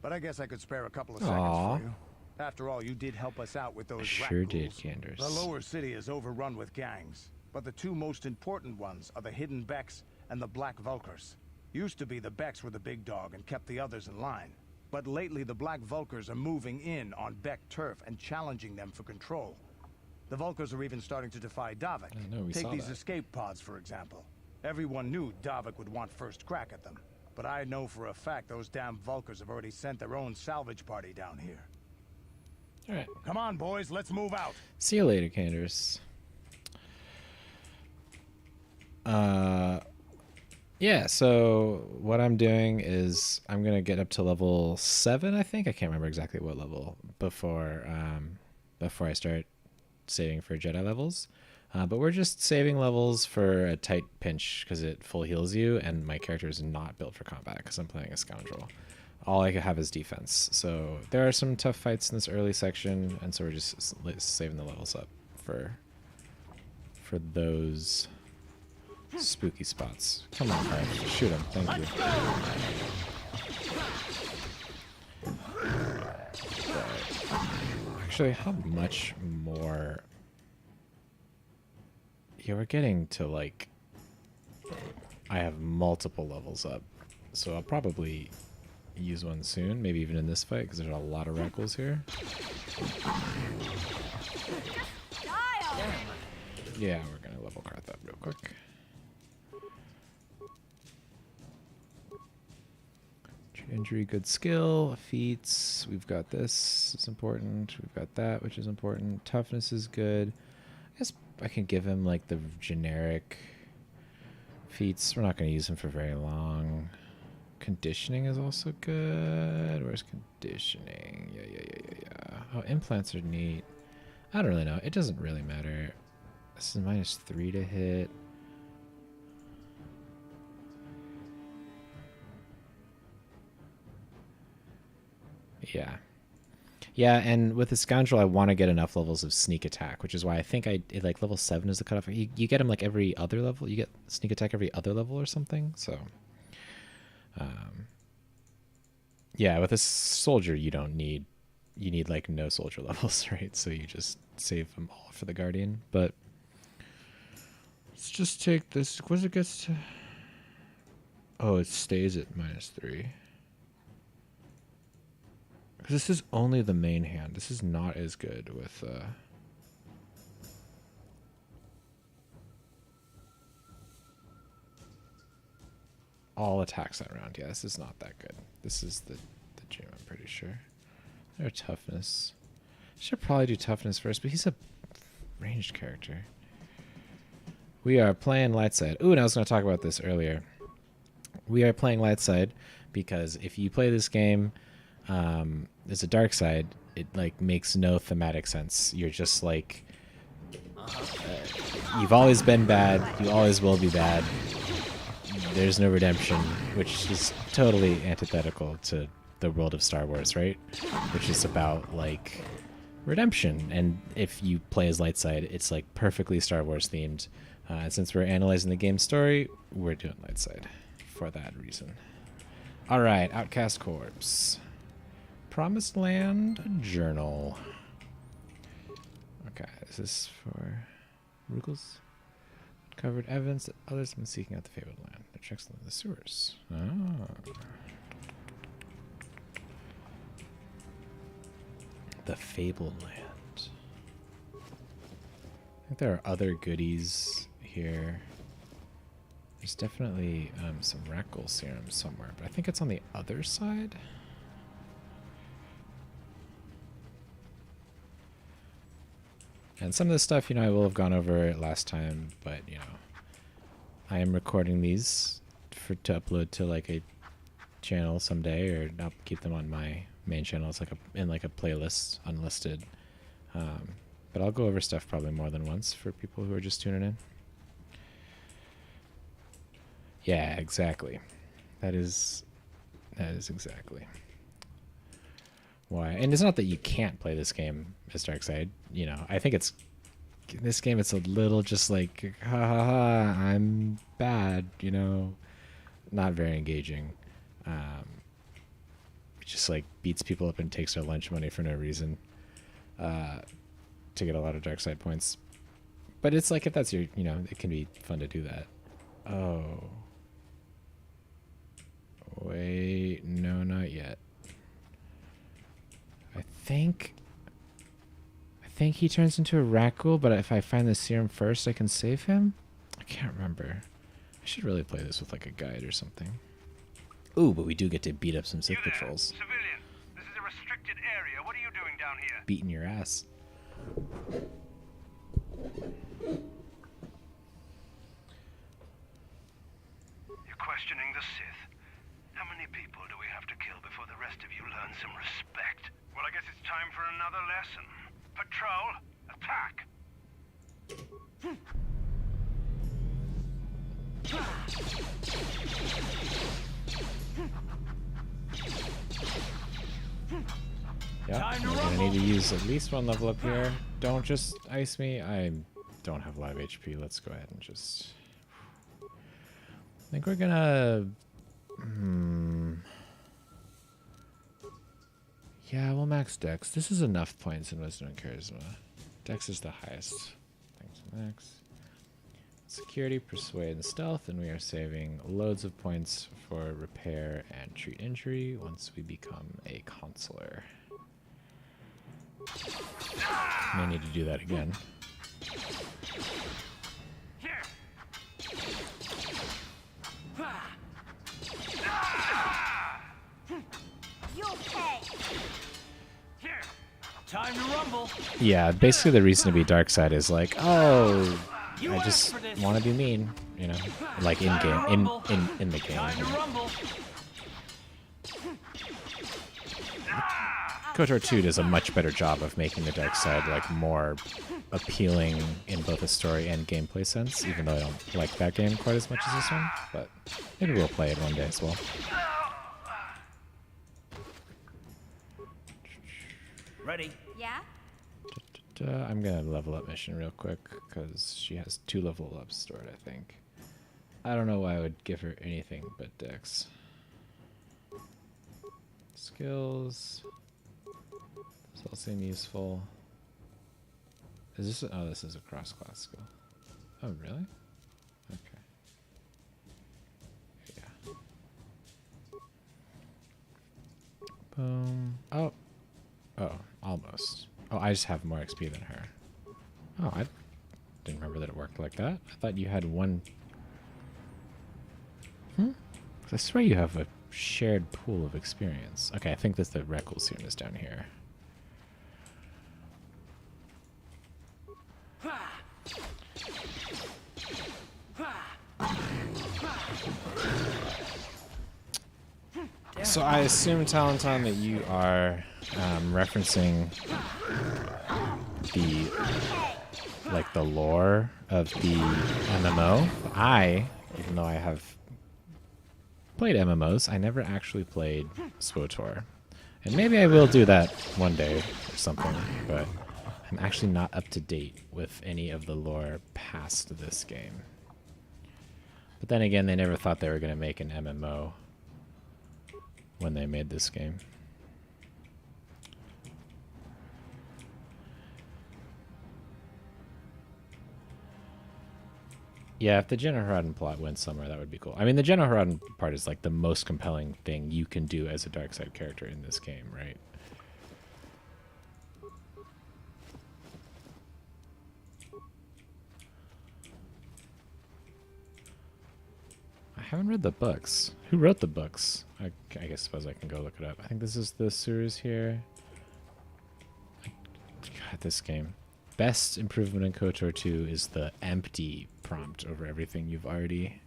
But I guess I could spare a couple of seconds for you. After all, you did help us out with those Sure rat did, ghouls. Candace. The lower city is overrun with gangs. But the 2 most important ones are the Hidden Becks and the Black Vulkars. Used to be the Becks were the big dog and kept the others in line. But lately the Black Vulkars are moving in on Beck turf and challenging them for control. The Vulkars are even starting to defy Davik. Take these escape pods, for example. Everyone knew Davik would want first crack at them. But I know for a fact those damn Vulkars have already sent their own salvage party down here. Alright. Come on, boys, let's move out. See you later, Candace. Yeah, so what I'm doing is I'm gonna get up to level 7, I think. I can't remember exactly what level before I start saving for Jedi levels. But we're just saving levels for a tight pinch because it full heals you, and my character is not built for combat because I'm playing a scoundrel. All I have is defense. So there are some tough fights in this early section, and so we're just saving the levels up for those spooky spots. Come on, Karth. Shoot him. Thank you. But actually, how much more? Yeah, we're getting to like... I have multiple levels up. So I'll probably use one soon. Maybe even in this fight, because there's a lot of Reckles here. Yeah, we're going to level Karth up real quick. Injury, good skill, feats. We've got this, it's important. We've got that, which is important. Toughness is good. I guess I can give him like the generic feats. We're not going to use him for very long. Conditioning is also good. Where's conditioning? Yeah. Oh, implants are neat. I don't really know. It doesn't really matter. This is -3 to hit. Yeah, and with the Scoundrel, I want to get enough levels of sneak attack, which is why I think like level 7 is the cutoff. You get him like every other level. You get sneak attack every other level or something. So, yeah, with a soldier, you don't need you need like no soldier levels, right? So you just save them all for the Guardian. But let's just take this. What it gets to? Oh, it stays at -3. Because this is only the main hand. This is not as good with. All attacks that round. Yeah, this is not that good. This is the gym, I'm pretty sure. Their toughness. Should probably do toughness first, but he's a ranged character. We are playing light side. Ooh, and I was going to talk about this earlier. We are playing light side because if you play this game as a dark side, it like makes no thematic sense. You're just like you've always been bad. You always will be bad. There's no redemption, which is totally antithetical to the world of Star Wars, right? Which is about like redemption. And if you play as light side, it's like perfectly Star Wars themed. And since we're analyzing the game story, we're doing light side for that reason. All right, Outcast Corpse, Promised Land Journal. Okay, is this for Rugel's? Covered evidence that others have been seeking out the fabled land. Their checks in the sewers. Oh. The fabled land. I think there are other goodies here. There's definitely some Rackle serum somewhere, but I think it's on the other side. And some of this stuff, you know, I will have gone over last time, but, you know, I am recording these to upload to, like, a channel someday, or I'll keep them on my main channel. It's like in a playlist, unlisted. But I'll go over stuff probably more than once for people who are just tuning in. Yeah, exactly. That is exactly why. And it's not that you can't play this game as Darkseid. You know, I think this game, it's a little just like, ha ha ha, I'm bad, you know, not very engaging. Just like beats people up and takes their lunch money for no reason to get a lot of Darkseid points. But it's like, if that's your, you know, it can be fun to do that. Oh. Wait, no, not yet. I think he turns into a Rackle, but if I find the serum first, I can save him? I can't remember. I should really play this with like a guide or something. Ooh, but we do get to beat up some Sith patrols. Civilian, this is a restricted area. What are you doing down here? Beating your ass. You're questioning the Sith. How many people do we have to kill before the rest of you learn some respect? Well, I guess it's time for another lesson. Patrol, attack! Yeah, I'm gonna need to use at least one level up here. Don't just ice me. I don't have a lot of HP. Let's go ahead and just... I think we're gonna... Yeah, we'll max Dex. This is enough points in Wisdom and Charisma. Dex is the highest. Thanks, Max. Security, Persuade, and Stealth, and we are saving loads of points for Repair and Treat Injury once we become a Consular. May need to do that again. Time to rumble. Yeah, basically the reason to be Darkseid is like, oh, I just want to be mean, you know, like in game, in the game. KOTOR 2 does a much better job of making the Darkseid like more appealing in both a story and gameplay sense, even though I don't like that game quite as much as this one, but maybe we'll play it one day as well. Ready? Yeah? I'm gonna level up Mission real quick because she has 2 level ups stored, I think. I don't know why I would give her anything but Dex. Skills. Still seem useful. Is this? Oh, this is a cross-class skill. Oh, really? Okay. Yeah. Boom. Oh. Oh, almost. Oh, I just have more XP than her. Oh, I didn't remember that it worked like that. I thought you had one. I swear you have a shared pool of experience. Okay, I think that's the Recul serum is down here. So I assume, Talenton, that you are referencing the lore of the MMO. Even though I have played MMOs, I never actually played KOTOR. And maybe I will do that one day or something, but I'm actually not up to date with any of the lore past this game. But then again, they never thought they were going to make an MMO when they made this game. Yeah, if the Jenna plot went somewhere, that would be cool. I mean, the Jenna part is like the most compelling thing you can do as a dark side character in this game, right? I haven't read the books. Who wrote the books? I suppose I can go look it up. I think this is the sewers here. God, this game. Best improvement in KOTOR 2 is the empty prompt over everything you've already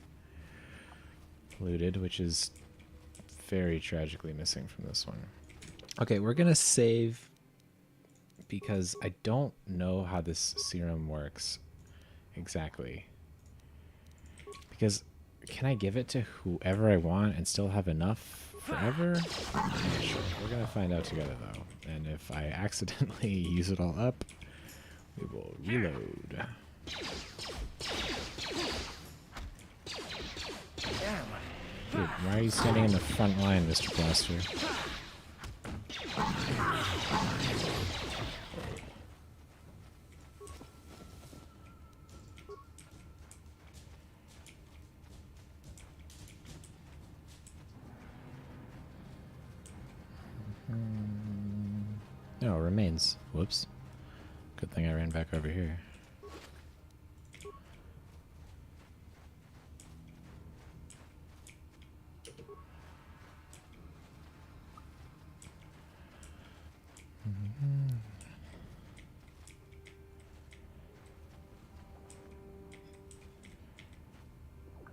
looted, which is very tragically missing from this one. Okay, we're gonna save because I don't know how this serum works exactly. Because can I give it to whoever I want and still have enough forever? I'm not sure. We're gonna find out together though. And if I accidentally use it all up, we will reload. Dude, why are you standing in the front line, Mr. Blaster? No, it remains. Whoops. Good thing I ran back over here.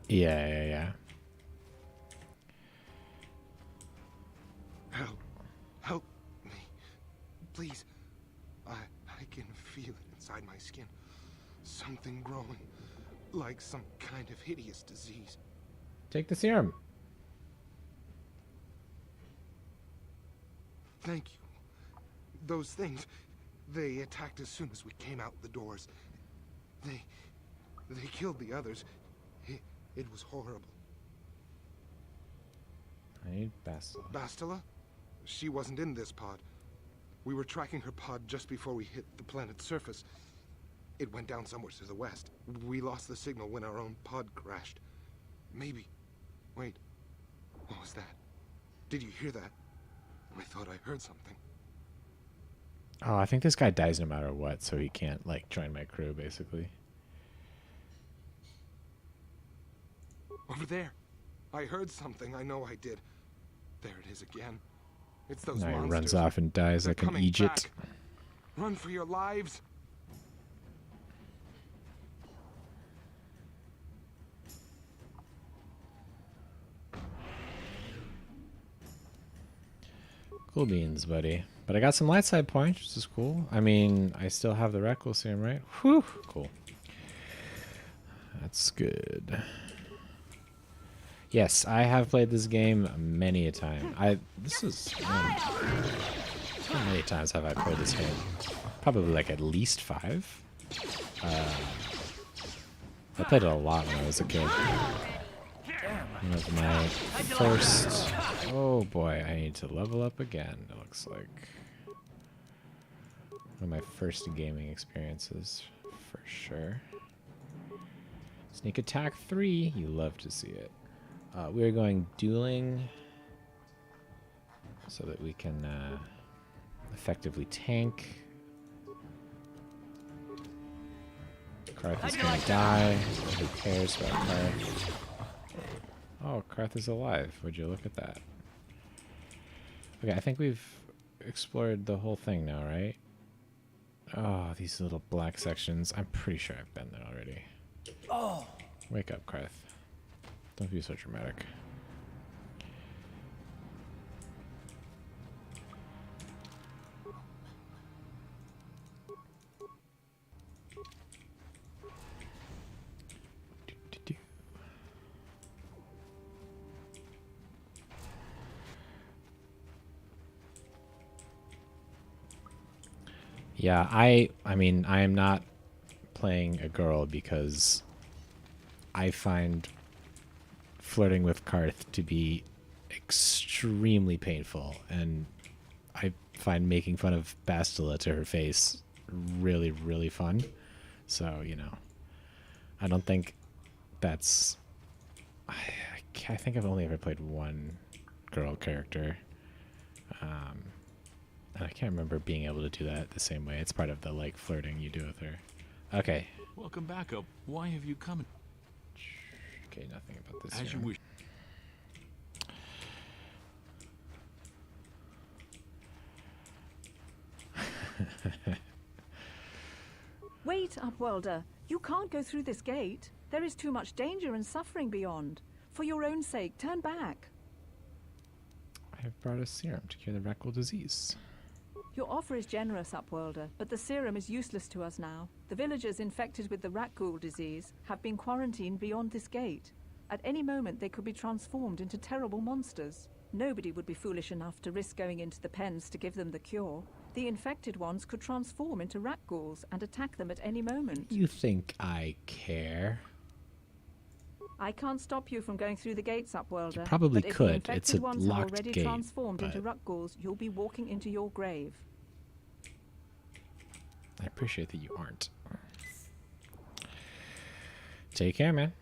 Yeah. Help me. Please. I can feel it inside my skin. Something growing. Like some kind of hideous disease. Take the serum. Thank you. Those things, they attacked as soon as we came out the doors. They killed the others. It was horrible. I need Bastila. Bastila? She wasn't in this pod. We were tracking her pod just before we hit the planet's surface. It went down somewhere to the west. We lost the signal when our own pod crashed. Maybe. Wait. What was that? Did you hear that? I thought I heard something. Oh, I think this guy dies no matter what, so he can't, like, join my crew, basically. Over there. I heard something. I know I did. There it is again. It's those now monsters. He runs off and dies They're like an coming Egypt. back. Run for your lives. Cool beans, buddy. But I got some light side points, which is cool. I mean, I still have the Recul serum, right? Whew. Cool. That's good. Yes, I have played this game many a time. How many times have I played this game? Probably like at least 5. I played it a lot when I was a kid. One of my first... Oh boy, I need to level up again, it looks like. One of my first gaming experiences, for sure. Sneak Attack 3, you love to see it. We are going dueling so that we can effectively tank. Karth is gonna die. Who cares about Karth? Oh, Karth is alive. Would you look at that? Okay, I think we've explored the whole thing now, right? Oh, these little black sections. I'm pretty sure I've been there already. Oh! Wake up, Karth. Don't be so dramatic. Yeah, I mean, I am not playing a girl because I find flirting with Karth to be extremely painful, and I find making fun of Bastila to her face really, really fun. So, you know, I don't think that's... I think I've only ever played one girl character. And I can't remember being able to do that the same way. It's part of the, like, flirting you do with her. Okay. Welcome back up. Why have you come? Okay, nothing about this. As you wish. Wait, Upworlder. You can't go through this gate. There is too much danger and suffering beyond. For your own sake, turn back. I have brought a serum to cure the Rackle disease. Your offer is generous, Upworlder, but the serum is useless to us now. The villagers infected with the rat ghoul disease have been quarantined beyond this gate. At any moment, they could be transformed into terrible monsters. Nobody would be foolish enough to risk going into the pens to give them the cure. The infected ones could transform into rat ghouls and attack them at any moment. You think I care? I can't stop you from going through the gates, Upworlder. You probably but if could. The infected It's a ones locked have already gate, transformed into but- rat ghouls, you'll be walking into your grave. I appreciate that you aren't. Take care, man.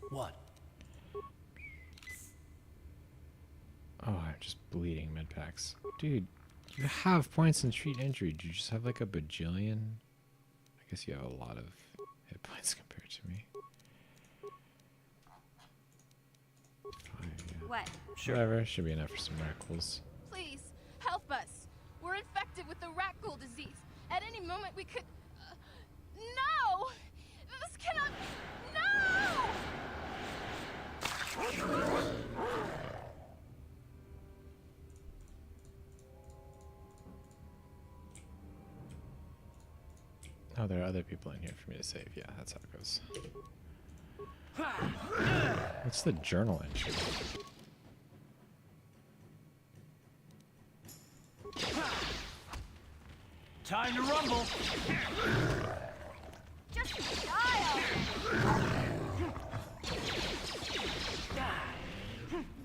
What? Oh, I'm just bleeding med packs. Dude, you have points in treat injury. Do you just have like a bajillion? I guess you have a lot of hit points compared to me. Fine, yeah. What? Whatever, should be enough for some Rackles. Please, help us. We're infected with the rat ghoul disease. At any moment we could... no! This cannot... No! Oh, there are other people in here for me to save. Yeah, that's how it goes. What's the journal entry? Time to rumble. Just die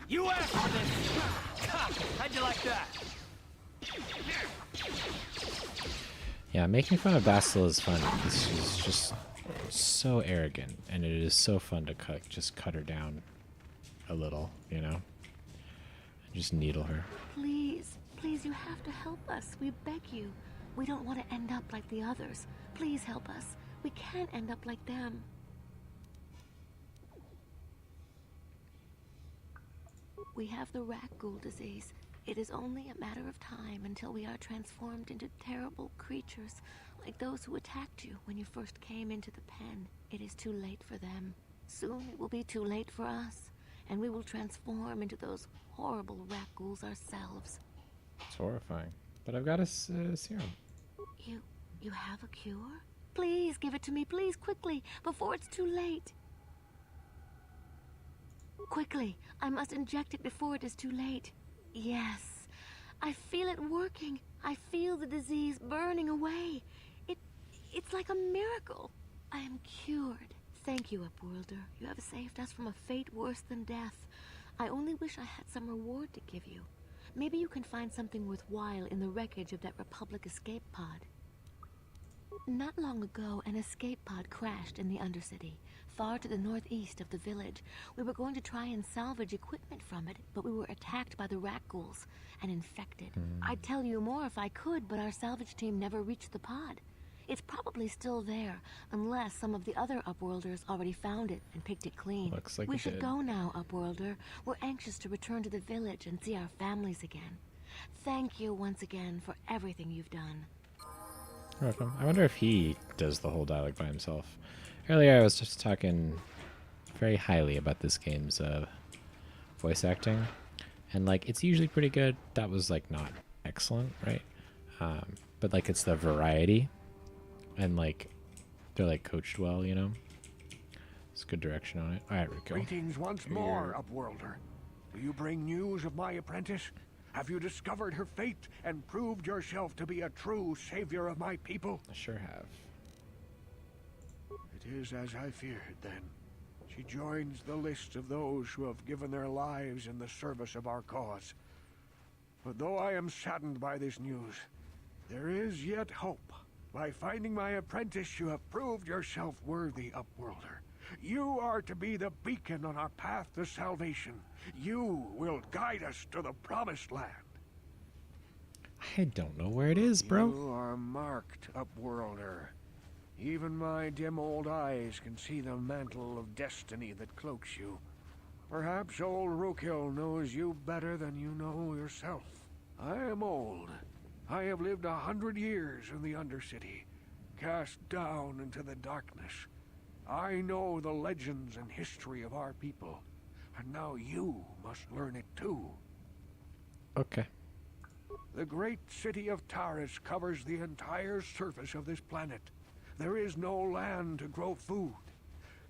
You asked for this. How'd you like that? Yeah, making fun of Bastila is fun. She's just so arrogant, and it is so fun to cut her down a little, you know? Just needle her. Please, please, you have to help us. We beg you. We don't want to end up like the others. Please help us. We can't end up like them. We have the rat ghoul disease. It is only a matter of time until we are transformed into terrible creatures, like those who attacked you when you first came into the pen. It is too late for them. Soon it will be too late for us, and we will transform into those horrible rat ghouls ourselves. It's horrifying. But I've got a serum. You have a cure? Please give it to me, please, quickly, before it's too late. Quickly, I must inject it before it is too late. Yes, I feel it working. I feel the disease burning away. It's like a miracle. I am cured. Thank you, Upworlder. You have saved us from a fate worse than death. I only wish I had some reward to give you. Maybe you can find something worthwhile in the wreckage of that Republic escape pod. Not long ago, an escape pod crashed in the Undercity, far to the northeast of the village. We were going to try and salvage equipment from it, but we were attacked by the rat ghouls and infected. I'd tell you more if I could, but our salvage team never reached the pod. It's probably still there, unless some of the other Upworlders already found it and picked it clean. Looks like we it should did. go now, Upworlder. We're anxious to return to the village and see our families again. Thank you once again for everything you've done. You're welcome. I wonder if he does the whole dialogue by himself. Earlier I was just talking very highly about this game's voice acting, and like it's usually pretty good. That was like not excellent, right? But like it's the variety, and like they're like coached well, you know. It's good direction on it. All right, Rico. Greetings once more, Upworlder. Do you bring news of my apprentice? Have you discovered her fate and proved yourself to be a true savior of my people? I sure have. It is as I feared, then. She joins the list of those who have given their lives in the service of our cause. But though I am saddened by this news, there is yet hope. By finding my apprentice, you have proved yourself worthy, Upworlder. You are to be the beacon on our path to salvation. You will guide us to the promised land. I don't know where it is, bro. You are marked, Upworlder. Even my dim old eyes can see the mantle of destiny that cloaks you. Perhaps old Rookhill knows you better than you know yourself. I am old. I have lived 100 years in the Undercity, cast down into the darkness. I know the legends and history of our people, and now you must learn it too. Okay. The great city of Taris covers the entire surface of this planet. There is no land to grow food.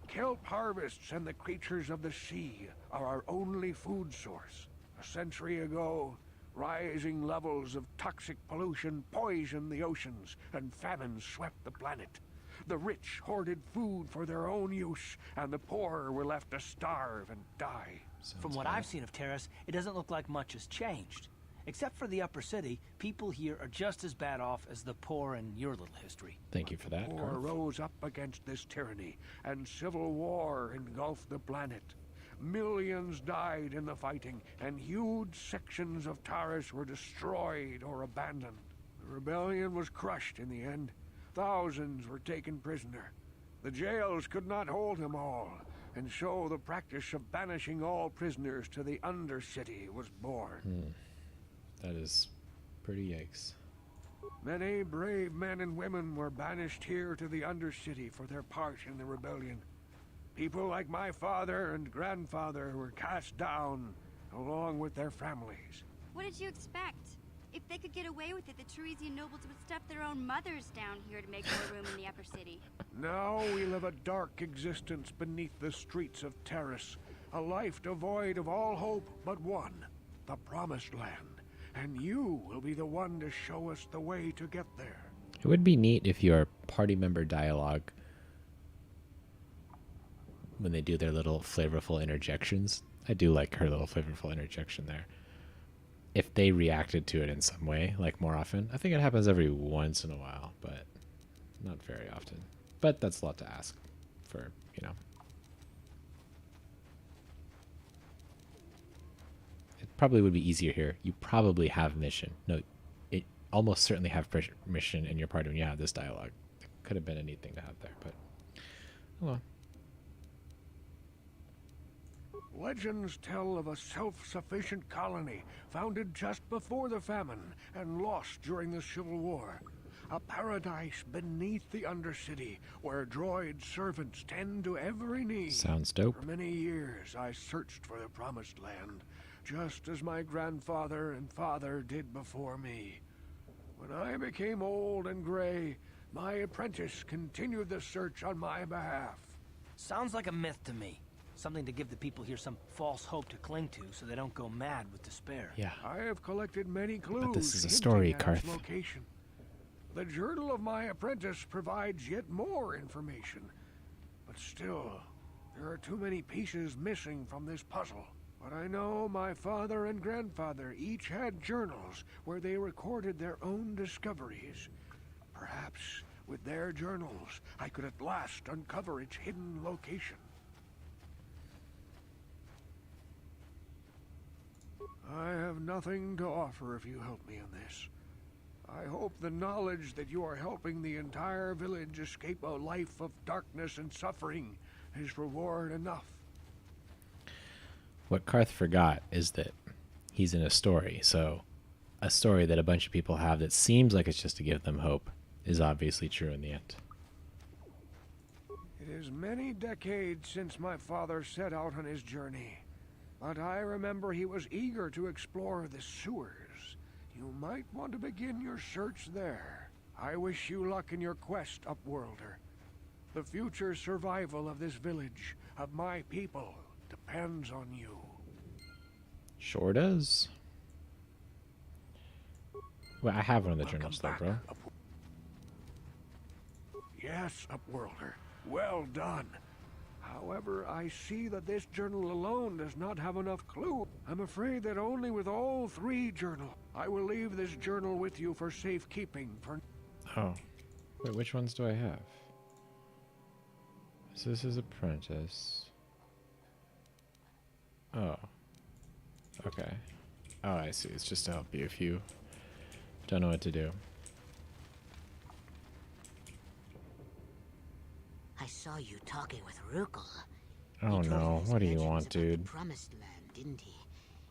Kelp harvests and the creatures of the sea are our only food source. A century ago, rising levels of toxic pollution poisoned the oceans, and famine swept the planet. The rich hoarded food for their own use, and the poor were left to starve and die. From what I've seen of Taris, it doesn't look like much has changed. Except for the upper city, people here are just as bad off as the poor in your little history. Thank you for that, The poor rose up against this tyranny, and civil war engulfed the planet. Millions died in the fighting, and huge sections of Taris were destroyed or abandoned. The rebellion was crushed in the end. Thousands were taken prisoner. The jails could not hold them all, and so the practice of banishing all prisoners to the Undercity was born. That is pretty yikes. Many brave men and women were banished here to the Undercity for their part in the rebellion. People like my father and grandfather were cast down, along with their families. What did you expect? If they could get away with it, the Teresian nobles would stuff their own mothers down here to make more room in the upper city. Now we live a dark existence beneath the streets of Taris, a life devoid of all hope but one, the Promised Land. And you will be the one to show us the way to get there. It would be neat if your party member dialogue, when they do their little flavorful interjections, I do like her little flavorful interjection there, if they reacted to it in some way, like more often. I think it happens every once in a while, but not very often. But that's a lot to ask for, you know. It probably would be easier here. You probably have mission. No, it almost certainly have mission in your party when you have this dialogue. It could have been a neat thing to have there, but oh well. Legends tell of a self-sufficient colony founded just before the famine and lost during the Civil War. A paradise beneath the Undercity where droid servants tend to every need. Sounds dope. For many years I searched for the Promised Land, just as my grandfather and father did before me. When I became old and gray, my apprentice continued the search on my behalf. Sounds like a myth to me. Something to give the people here some false hope to cling to so they don't go mad with despair. Yeah. I have collected many clues. But this is a hinting story, at its Karth. location. The journal of my apprentice provides yet more information. But still, there are too many pieces missing from this puzzle. But I know my father and grandfather each had journals where they recorded their own discoveries. Perhaps with their journals, I could at last uncover its hidden location. I have nothing to offer if you help me in this. I hope the knowledge that you are helping the entire village escape a life of darkness and suffering is reward enough. What Karth forgot is that he's in a story, so a story that a bunch of people have that seems like it's just to give them hope is obviously true in the end. It is many decades since my father set out on his journey, but I remember he was eager to explore the sewers. You might want to begin your search there. I wish you luck in your quest, Upworlder. The future survival of this village, of my people, depends on you. Sure does. Well, I have one of the journals though, bro. Yes, Upworlder. Well done. However, I see that this journal alone does not have enough clue. I'm afraid that only with all 3 journals. I will leave this journal with you for safekeeping for... Oh. Wait, which ones do I have? So this is Apprentice. Oh. Okay. Oh, I see. It's just to help you if you don't know what to do. I saw you talking with Rukel. Oh no, what do you want, dude? Promised land, didn't he?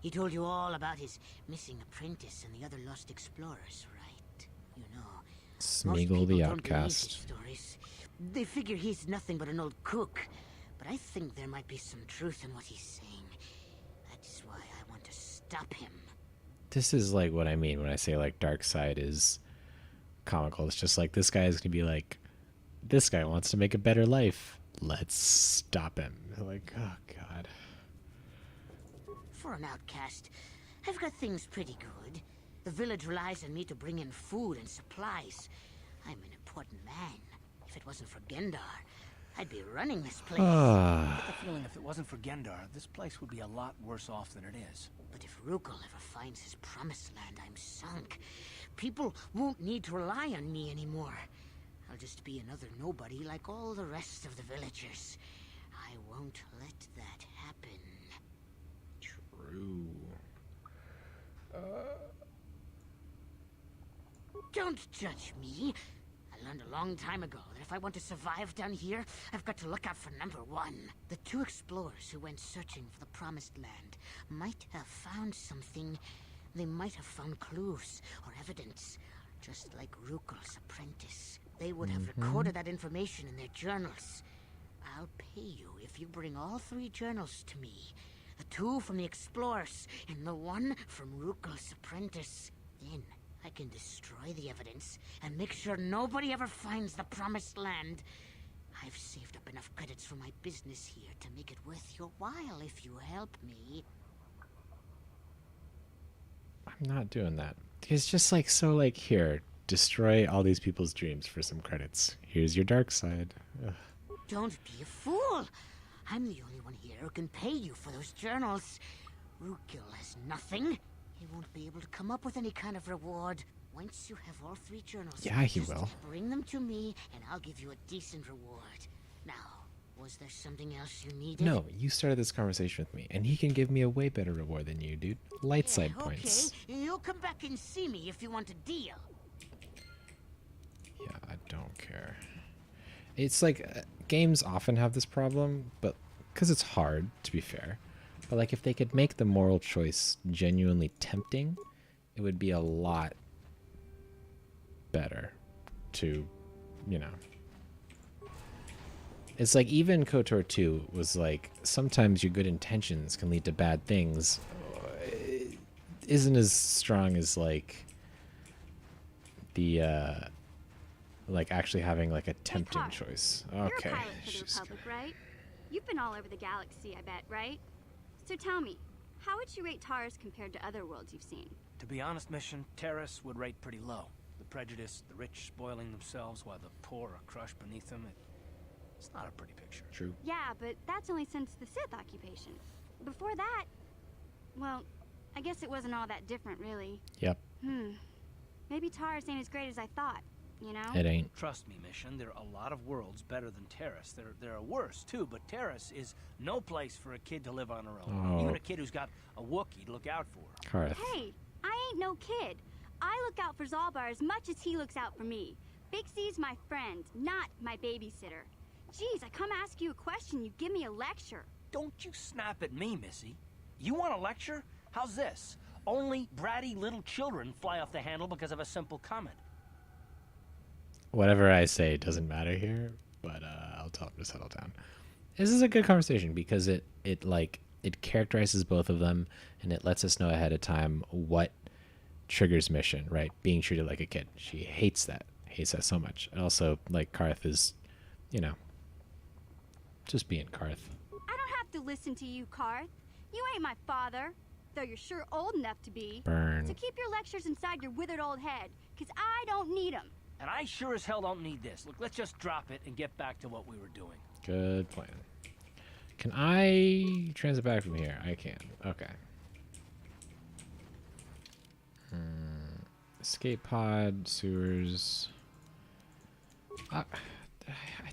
He told you all about his missing apprentice and the other lost explorers, right? You know, Smeagol the Outcast. Stories. They figure he's nothing but an old cook, but I think there might be some truth in what he's saying. That's why I want to stop him. This is like what I mean when I say like dark side is comical. It's just like this guy is gonna be like, this guy wants to make a better life. Let's stop him. Like, oh god. For an outcast, I've got things pretty good. The village relies on me to bring in food and supplies. I'm an important man. If it wasn't for Gendar, I'd be running this place. I get the feeling if it wasn't for Gendar, this place would be a lot worse off than it is. But if Rukel ever finds his promised land, I'm sunk. People won't need to rely on me anymore. I'll just be another nobody like all the rest of the villagers. I won't let that happen. True. Don't judge me. I learned a long time ago that if I want to survive down here, I've got to look out for number 1. The 2 explorers who went searching for the Promised Land might have found something. They might have found clues or evidence, just like Rukel's apprentice. They would have recorded that information in their journals. I'll pay you if you bring all 3 journals to me. The 2 from the explorers and the 1 from Rukel's apprentice. Then I can destroy the evidence and make sure nobody ever finds the Promised Land. I've saved up enough credits for my business here to make it worth your while if you help me. I'm not doing that. It's just like, so like, here, destroy all these people's dreams for some credits. Here's your dark side. Ugh. Don't be a fool. I'm the only one here who can pay you for those journals. Rukel has nothing. He won't be able to come up with any kind of reward. Once you have all 3 journals, Yeah, he just will. bring them to me and I'll give you a decent reward. Now, was there something else you needed? No, you started this conversation with me, and he can give me a way better reward than you, dude. Light side Okay, points. you'll come back and see me if you want a deal. Yeah, I don't care. It's like, games often have this problem, but because it's hard, to be fair. But like, if they could make the moral choice genuinely tempting, it would be a lot better to, you know. It's like even KOTOR 2 was like, sometimes your good intentions can lead to bad things. It isn't as strong as like the like actually having like a tempting choice. Okay. You're a pilot for the Republic, right? You've been all over the galaxy, I bet, right? So tell me, how would you rate Taris compared to other worlds you've seen? To be honest, Mission, Taris would rate pretty low. The prejudice, the rich spoiling themselves while the poor are crushed beneath them, it's not a pretty picture. True. Yeah, but that's only since the Sith occupation. Before that, Well, I guess it wasn't all that different, really. Yep. Maybe Taris ain't as great as I thought, you know? It ain't. Trust me, Mission, there are a lot of worlds better than Taris. There are worse, too, but Taris is no place for a kid to live on her own. Oh. Even a kid who's got a Wookiee to look out for. Karth. Hey, I ain't no kid. I look out for Zalbar as much as he looks out for me. Big Z's my friend, not my babysitter. Jeez, I come ask you a question, you give me a lecture. Don't you snap at me, Missy. You want a lecture? How's this? Only bratty little children fly off the handle because of a simple comment. Whatever I say doesn't matter here, but I'll tell him to settle down. This is a good conversation because it characterizes both of them, and it lets us know ahead of time what triggers Mission, right? Being treated like a kid. She hates that so much. And also, like, Karth is, you know, just being Karth. I don't have to listen to you, Karth. You ain't my father, though you're sure old enough to be. Burn. So keep your lectures inside your withered old head, because I don't need them. And I sure as hell don't need this. Look, let's just drop it and get back to what we were doing. Good plan. Can I transit back from here? I can. Okay. Escape pod, sewers. I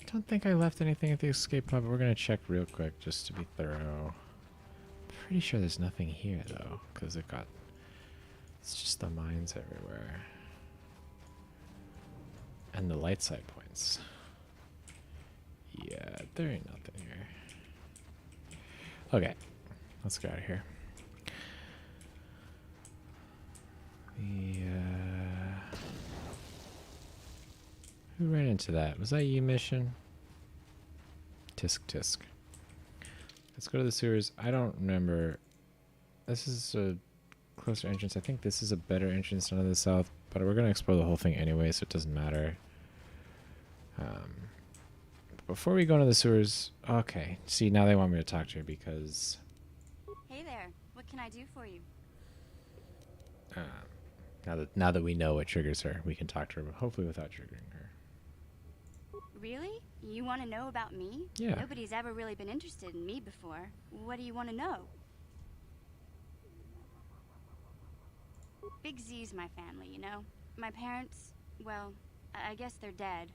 don't think I left anything at the escape pod, but we're going to check real quick just to be thorough. Pretty sure there's nothing here, though, because it's just the mines everywhere. And the light side points. Yeah, there ain't nothing here. Okay, let's get out of here. Who ran into that? Was that you, Mission? Tisk tisk. Let's go to the sewers. I don't remember. This is a closer entrance. I think this is a better entrance down to the south, but we're going to explore the whole thing anyway, so it doesn't matter. Before we go into the sewers, okay. See, now they want me to talk to her because... Hey there, what can I do for you? now that we know what triggers her, we can talk to her, but hopefully without triggering her. Really? You want to know about me? Yeah. Nobody's ever really been interested in me before. What do you want to know? Big Z's my family, you know? My parents, well, I guess they're dead.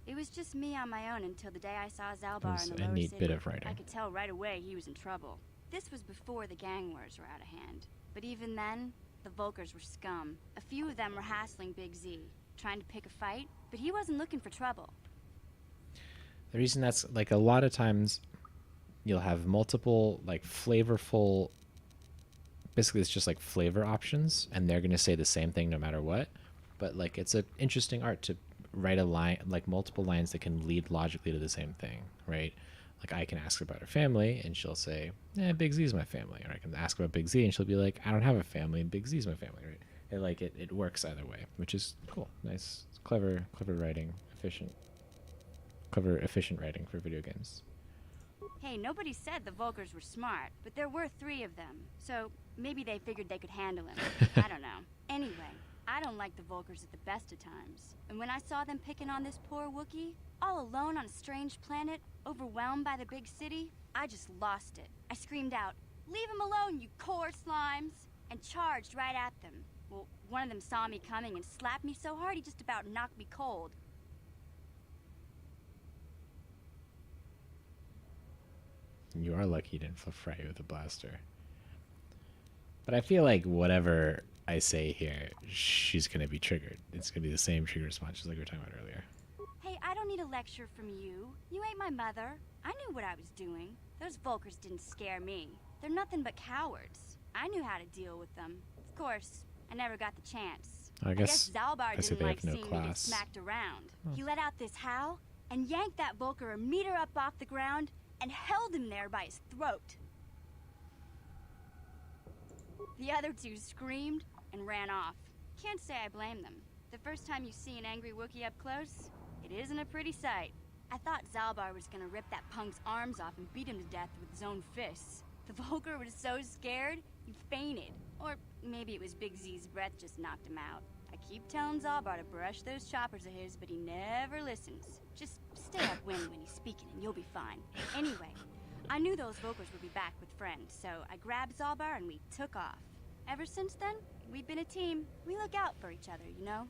It was just me on my own until the day I saw Zalbar in the lower neat city. bit of writing. I could tell right away he was in trouble. This was before the gang wars were out of hand. But even then, the Volkers were scum. A few of them were hassling Big Z, trying to pick a fight, but he wasn't looking for trouble. The reason that's, like, a lot of times you'll have multiple, like, flavorful, basically it's just like flavor options, and they're going to say the same thing no matter what. But, like, it's an interesting art to write a line, like multiple lines that can lead logically to the same thing, right? Like, I can ask about her family, and she'll say, Big Z's my family. Or I can ask about Big Z, and she'll be like, I don't have a family, and Big Z's my family, right? And, like, it works either way, which is cool. Nice, clever writing, efficient writing for video games. Hey, nobody said the Volkers were smart, but there were 3 of them, so maybe they figured they could handle him. I don't know. Anyway, I don't like the Volkers at the best of times. And when I saw them picking on this poor Wookiee, all alone on a strange planet, overwhelmed by the big city, I just lost it. I screamed out, "Leave him alone, you core slimes!" and charged right at them. Well, one of them saw me coming and slapped me so hard he just about knocked me cold. You are lucky he didn't fry you with a blaster. But I feel like whatever I say here, she's going to be triggered. It's going to be the same trigger response just like we were talking about earlier. Hey, I don't need a lecture from you. You ain't my mother. I knew what I was doing. Those Volkers didn't scare me. They're nothing but cowards. I knew how to deal with them. Of course, I never got the chance. I guess Zalbar didn't they like have no seeing me get class. smacked around. Oh. He let out this howl and yanked that Volker a meter up off the ground and held him there by his throat. The other 2 screamed and ran off. Can't say I blame them. The first time you see an angry Wookiee up close, it isn't a pretty sight. I thought Zalbar was gonna rip that punk's arms off and beat him to death with his own fists. The Volker was so scared, he fainted. Or maybe it was Big Z's breath just knocked him out. I keep telling Zalbar to brush those choppers of his, but he never listens. Just stay upwind when he's speaking and you'll be fine. Anyway, I knew those Volkers would be back with friends, so I grabbed Zalbar and we took off. Ever since then, we've been a team. We look out for each other, you know?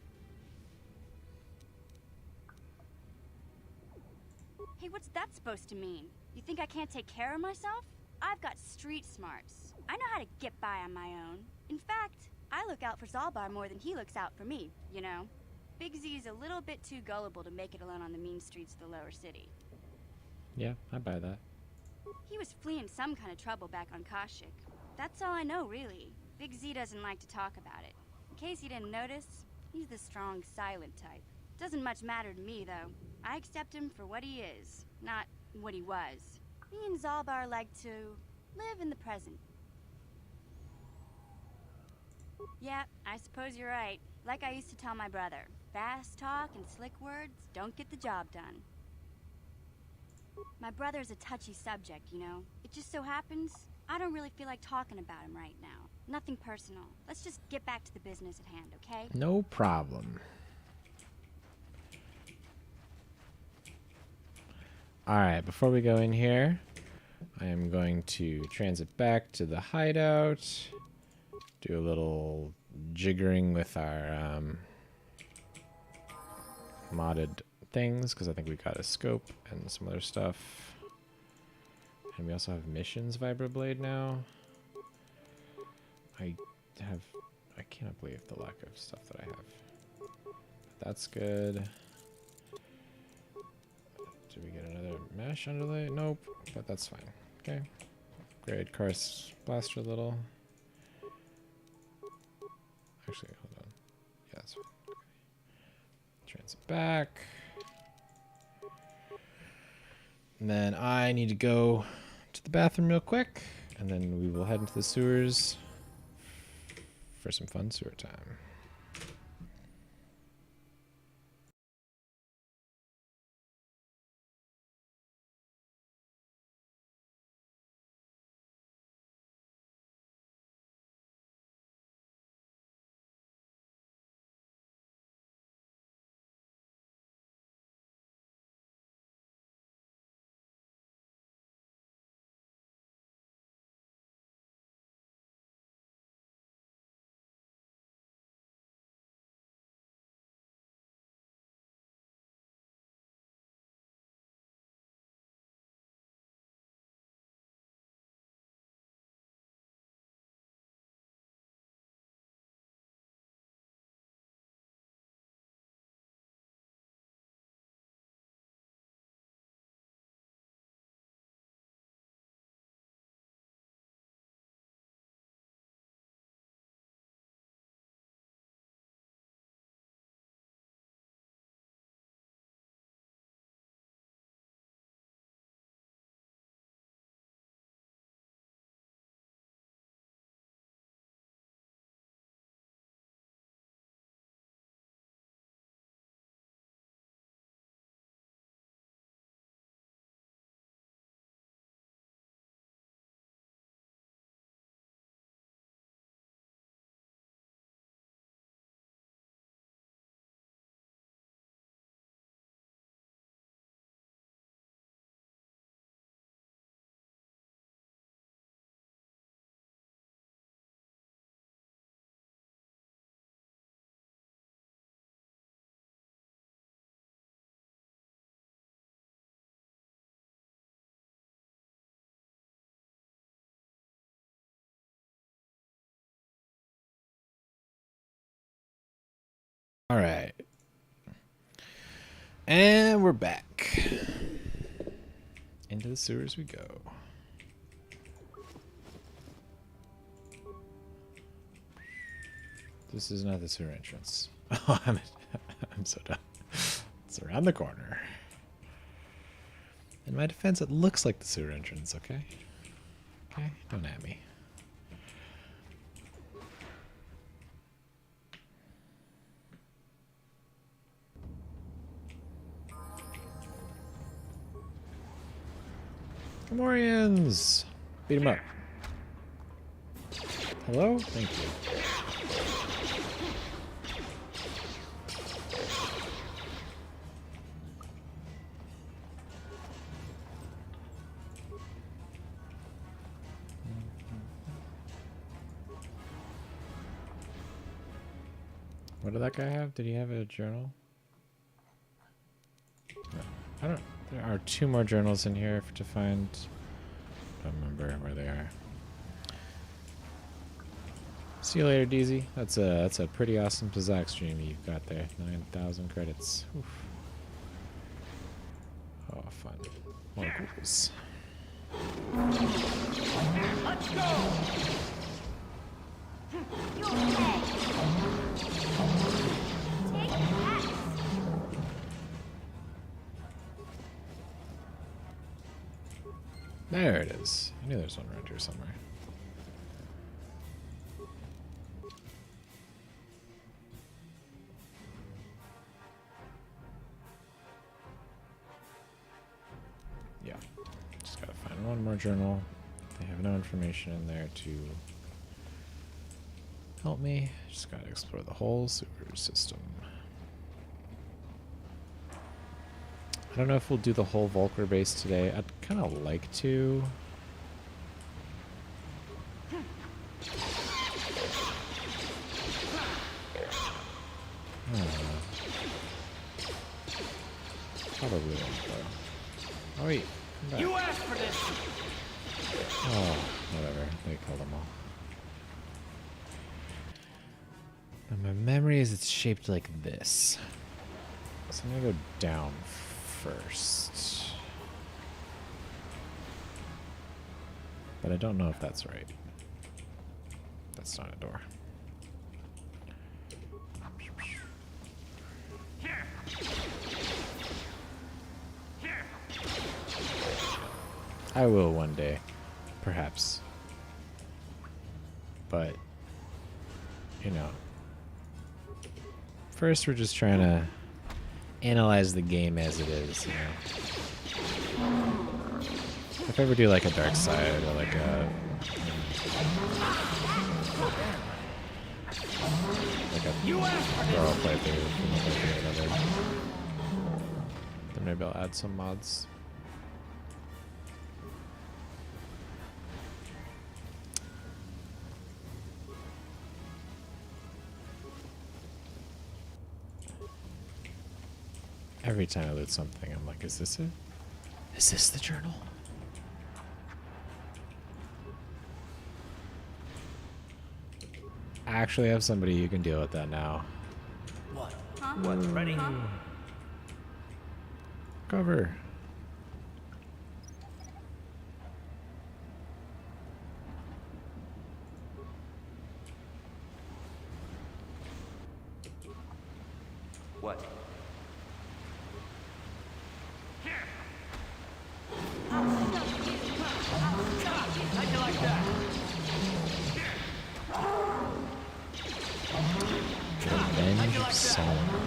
Hey, what's that supposed to mean? You think I can't take care of myself? I've got street smarts. I know how to get by on my own. In fact, I look out for Zalbar more than he looks out for me, you know? Big Z's a little bit too gullible to make it alone on the mean streets of the lower city. Yeah, I buy that. He was fleeing some kind of trouble back on Kashyyyk. That's all I know, really. Big Z doesn't like to talk about it. In case you didn't notice, he's the strong, silent type. Doesn't much matter to me, though. I accept him for what he is, not what he was. Me and Zalbar like to live in the present. Yeah, I suppose you're right. Like I used to tell my brother, fast talk and slick words don't get the job done. My brother's a touchy subject, you know. It just so happens I don't really feel like talking about him right now. Nothing personal. Let's just get back to the business at hand, okay? No problem. Alright, before we go in here, I am going to transit back to the hideout. Do a little jiggering with our modded things, because I think we got a scope and some other stuff. And we also have missions vibroblade now. I cannot believe the lack of stuff that I have. But that's good. Do we get another mesh underlay? Nope, but that's fine. Okay. Upgrade Karst blaster a little. Actually, hold on. Yeah, that's fine. Okay. Transit back. And then I need to go to the bathroom real quick, and then we will head into the sewers for some fun sewer time. All right. And we're back. Into the sewers we go. This is not the sewer entrance. Oh, I'm so dumb. It's around the corner. In my defense, it looks like the sewer entrance, okay? Okay, don't at me. Gamorreans! Beat him up. Hello? Thank you. What did that guy have? Did he have a journal? No. I don't. There are 2 more journals in here to find. I don't remember where they are. See you later, DZ. That's a pretty awesome Pizzac stream you've got there. 9,000 credits. Oof. Oh, fun. More ghouls. Let's go! There it is. I knew there's one around here somewhere. Yeah. Just gotta find one more journal. They have no information in there to help me. Just gotta explore the whole sewer system. I don't know if we'll do the whole Volker base today. I'd kind of like to. Probably won't though. Oh wait, come back. You asked for this. Oh, whatever. They killed them all. And my memory is it's shaped like this. So I'm gonna go down first. But I don't know if that's right. That's not a door. I will one day, perhaps. But, you know, first we're just trying to analyze the game as it is, you know. If I ever do like a dark side or like a thorough playthrough, then maybe I'll add some mods. Every time I loot something, I'm like, is this it? Is this the journal? I actually have somebody who can deal with that now. What? Huh? What? Ready? Huh? Cover. What? How'd you like that? Revenge of Solomon.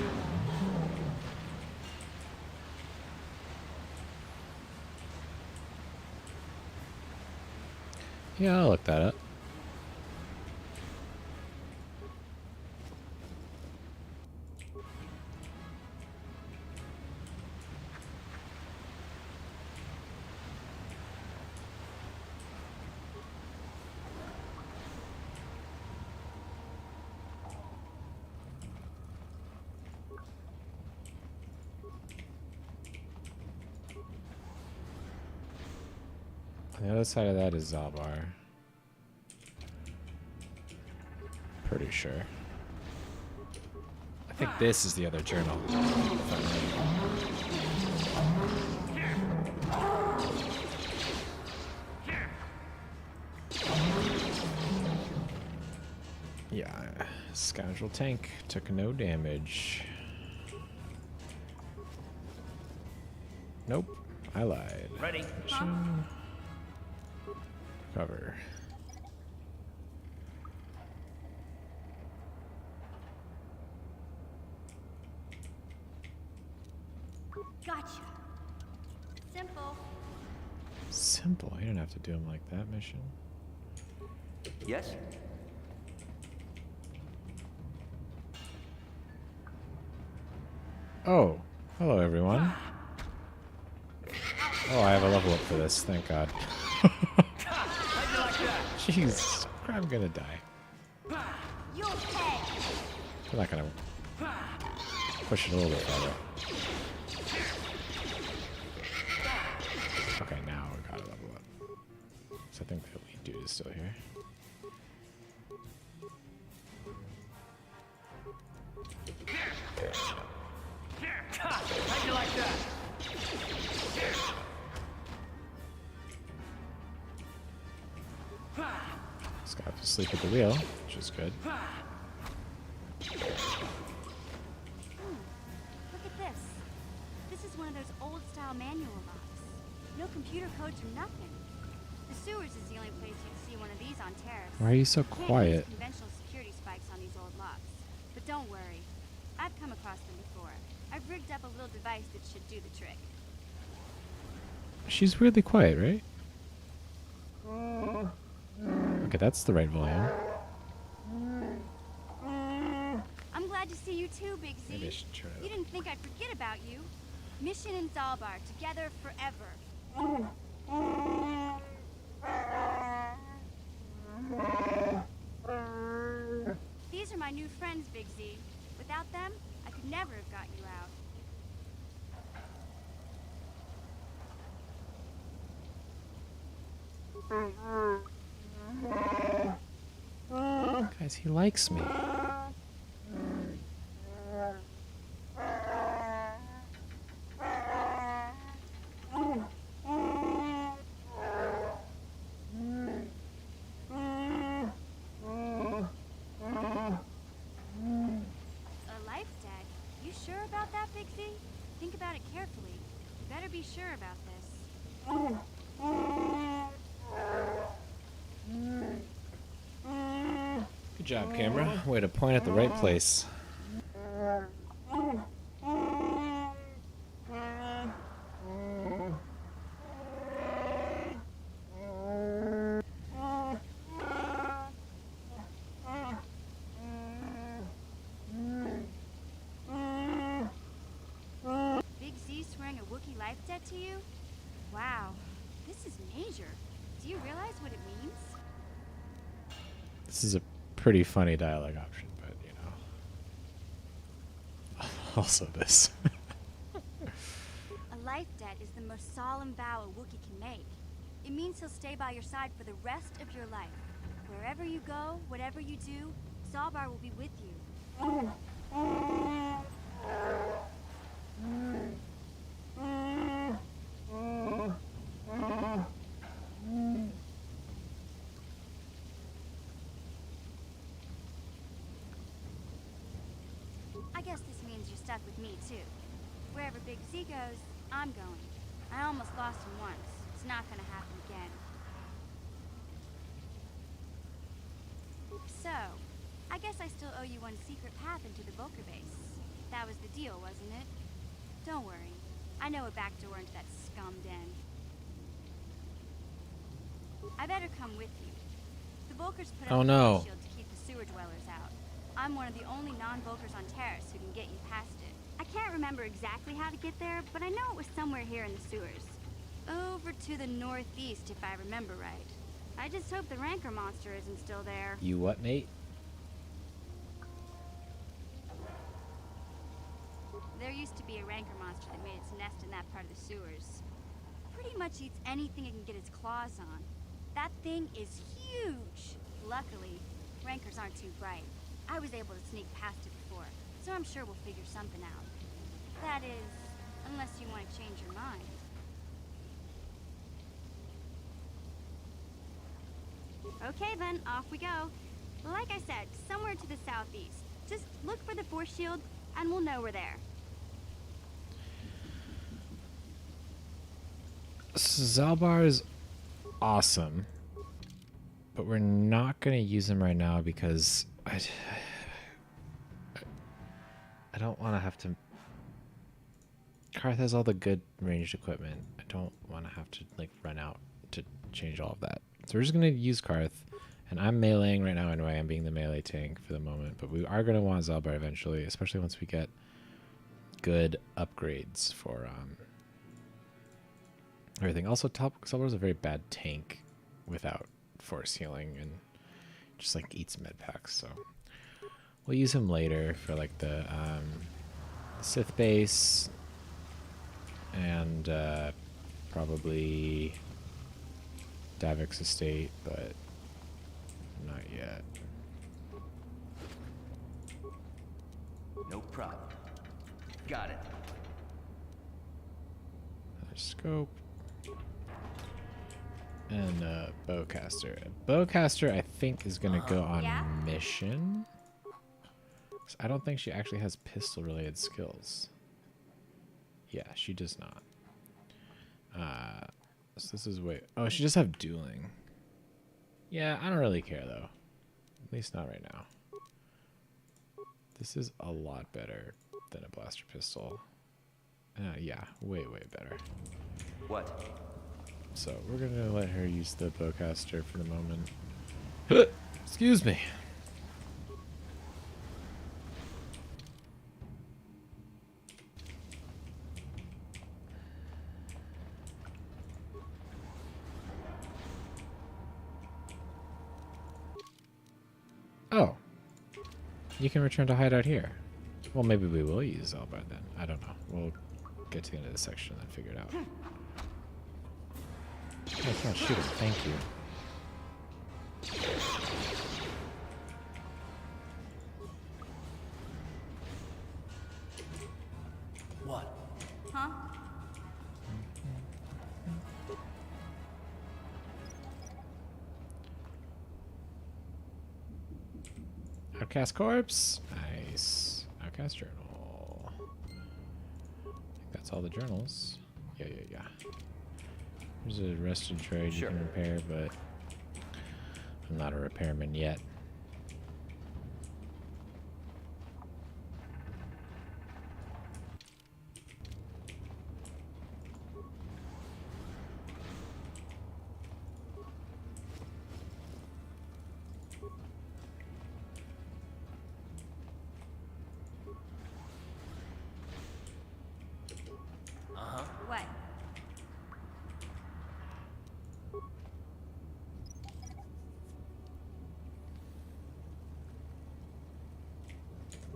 Yeah, I'll look that up. On the other side of that is Zalbar. Pretty sure. I think this is the other journal. Yeah, Scoundrel Tank took no damage. Nope, I lied. Ready? Mission. Cover. Gotcha. Simple. Simple. You don't have to do them like that, mission. Yes? Oh, hello everyone. Oh, I have a level up for this, thank God. Jeez, I'm gonna die. You'll pay. We're not gonna Push it a little bit farther. Okay, now we gotta level up. So I think the lead dude is still here. How'd you like that? This guy was asleep at the wheel, which is good. Look at this. This is one of those old-style manual locks. No computer codes or nothing. The sewers is the only place you'd see one of these on Taris. Why are you so You can't quiet? use conventional security spikes on these old locks. But don't worry. I've come across them before. I've rigged up a little device that should do the trick. She's weirdly quiet, right? Okay, that's the right volume. I'm glad to see you too, Big Z. Maybe I should turn it You didn't think I'd forget about you. Mission in Zalbar, together forever. These are my new friends, Big Z. Without them, I could never have got you out. Guys, he likes me. A life debt? You sure about that, Big Z? Think about it carefully. You better be sure about this. Good job, camera. Way to point at the right place. Big Z swearing a Wookiee life debt to you? Wow, this is major. Do you realize what it means? This is a pretty funny dialogue option, but you know. Also this. A life debt is the most solemn vow a Wookiee can make. It means he'll stay by your side for the rest of your life. Wherever you go, whatever you do, Zalbar will be with you. I guess this means you're stuck with me, too. Wherever Big Z goes, I'm going. I almost lost him once. It's not gonna happen again. So, I guess I still owe you one secret path into the Volker base. That was the deal, wasn't it? Don't worry. I know a back door into that scum den. I better come with you. The Volkers put Oh, up a no. shield to keep the sewer dwellers out. I'm one of the only non-Volkers on Taris who can get you past it. I can't remember exactly how to get there, but I know it was somewhere here in the sewers. Over to the northeast, if I remember right. I just hope the Rancor monster isn't still there. You what, mate? There used to be a Rancor monster that made its nest in that part of the sewers. Pretty much eats anything it can get its claws on. That thing is huge! Luckily, Rancors aren't too bright. I was able to sneak past it before, so I'm sure we'll figure something out. That is, unless you want to change your mind. Okay then, off we go. Like I said, somewhere to the southeast. Just look for the force shield, and we'll know we're there. Zalbar is awesome, but we're not going to use him right now because I don't want to have to. Karth has all the good ranged equipment. I don't want to have to like run out to change all of that. So we're just going to use Karth, and I'm meleeing right now anyway. I'm being the melee tank for the moment, but we are going to want Zalbar eventually, especially once we get good upgrades for everything. Also, Zalbar is a very bad tank without force healing and just like eats med packs. So We'll use him later for like the Sith base and probably Davik's estate, but not yet. No problem. Got it. Scope. And bowcaster. Bowcaster, I think, is gonna go on mission. 'Cause I don't think she actually has pistol-related skills. Yeah, she does not. So this is way. Oh, she does have dueling. Yeah, I don't really care though. At least not right now. This is a lot better than a blaster pistol. Yeah, way better. What? So we're gonna let her use the bowcaster for the moment. Excuse me. Oh. You can return to hideout here. Well, maybe we will use Zelbar then. I don't know. We'll get to the end of this section and then figure it out. Oh, it's not shooting. Thank you. What? Huh? Outcast corpse. Nice. Outcast journal. I think that's all the journals. Yeah. There's a rusted droid you can repair, but I'm not a repairman yet. What?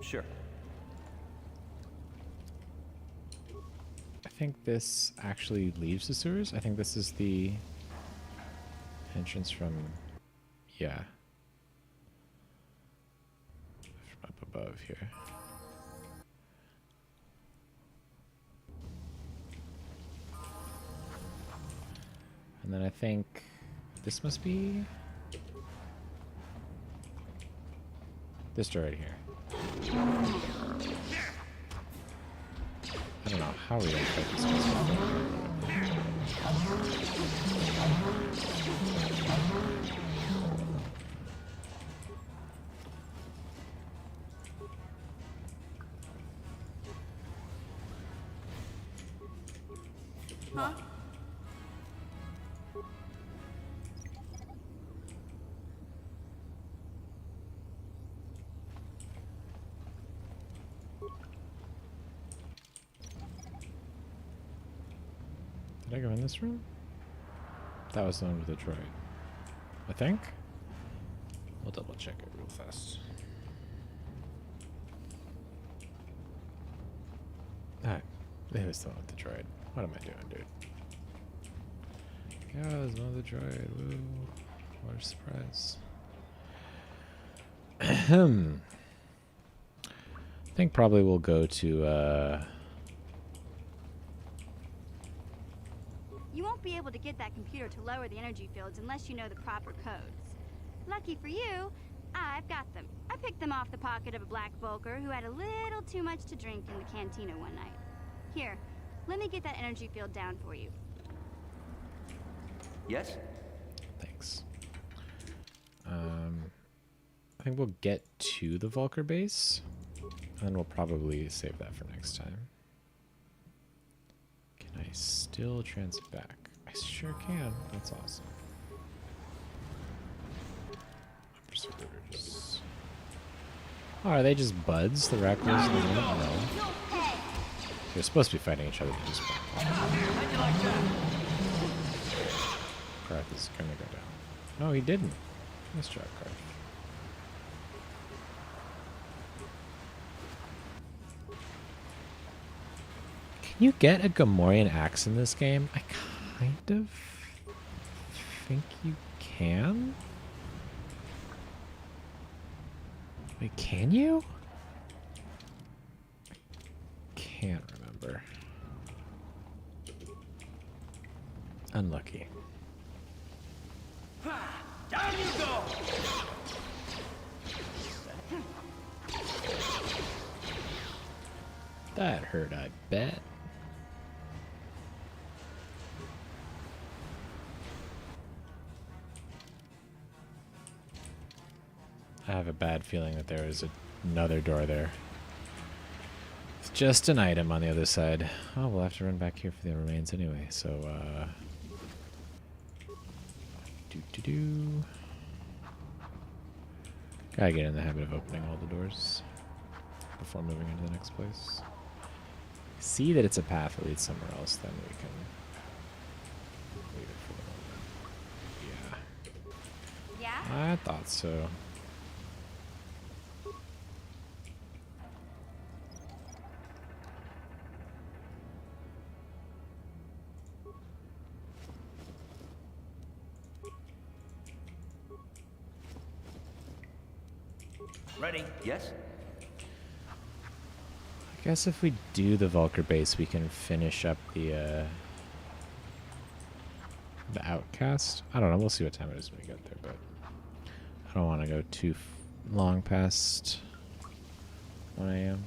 Sure. I think this actually leaves the sewers. I think this is the entrance from, yeah, from up above here. And then I think this must be this door right here. I don't know how we're gonna fight this Huh? Did I go in this room? That was the one with the droid. I think. We'll double check it real fast. Alright. It was the one with the droid. What am I doing, dude? Yeah, there's one with the droid. Woo. What a surprise. Ahem. I think probably we'll go to, You won't be able to get that computer to lower the energy fields unless you know the proper codes. Lucky for you, I've got them. I picked them off the pocket of a black Volker who had a little too much to drink in the cantina one night. Here, let me get that energy field down for you. Yes? Thanks. I think we'll get to the Volker base, and then we'll probably save that for next time. Can I still transit back? I sure can. That's awesome. Pursuers. Oh, are they just buds? The raccoons and the unit? No. They're supposed to be fighting each other at this point. Karth is gonna go down. No, he didn't. Nice job, Karth. you get a Gamorrean axe in this game? I kind of think you can. Wait, can you? Can't remember. Unlucky. Down you go! That hurt, I bet. I have a bad feeling that there is another door there. It's just an item on the other side. Oh, we'll have to run back here for the remains anyway, so, do. Gotta get in the habit of opening all the doors before moving into the next place. See that it's a path that leads somewhere else, then we can leave it for the moment. Yeah. Yeah? I thought so. Ready? Yes? I guess if we do the Vulcar base, we can finish up the Outcast. I don't know. We'll see what time it is when we get there, but I don't want to go too long past 1 a.m.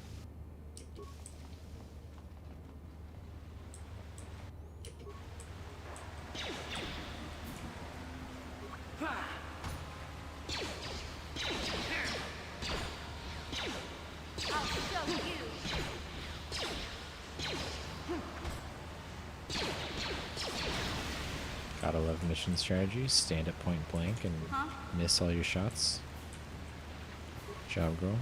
Gotta love mission strategy. Stand at point blank and miss all your shots. Job, girl.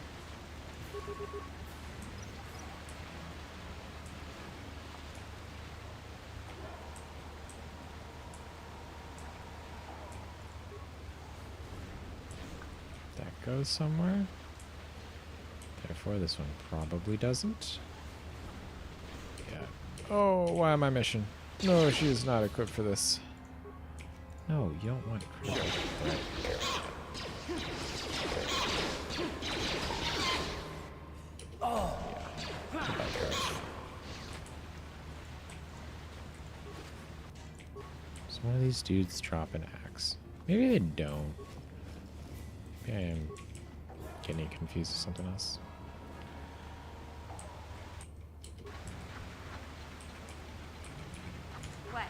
That goes somewhere. Therefore, this one probably doesn't. Yeah. Oh, why am I mission? No, she is not equipped for this. No, you don't want critical. Oh. Yeah. So one of these dudes drop an axe. Maybe they don't. Maybe I am getting confused with something else. What?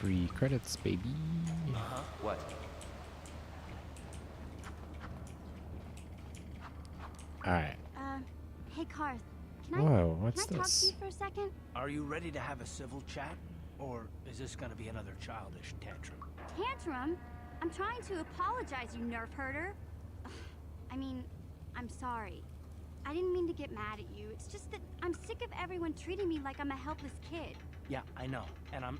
Free credits, baby. What? Alright. Hey, Karth. Can Whoa, what's can I talk this? to you for a second? Are you ready to have a civil chat? Or is this gonna be another childish tantrum? Tantrum? I'm trying to apologize, you nerf herder. Ugh, I mean, I'm sorry. I didn't mean to get mad at you. It's just that I'm sick of everyone treating me like I'm a helpless kid. Yeah, I know. And I'm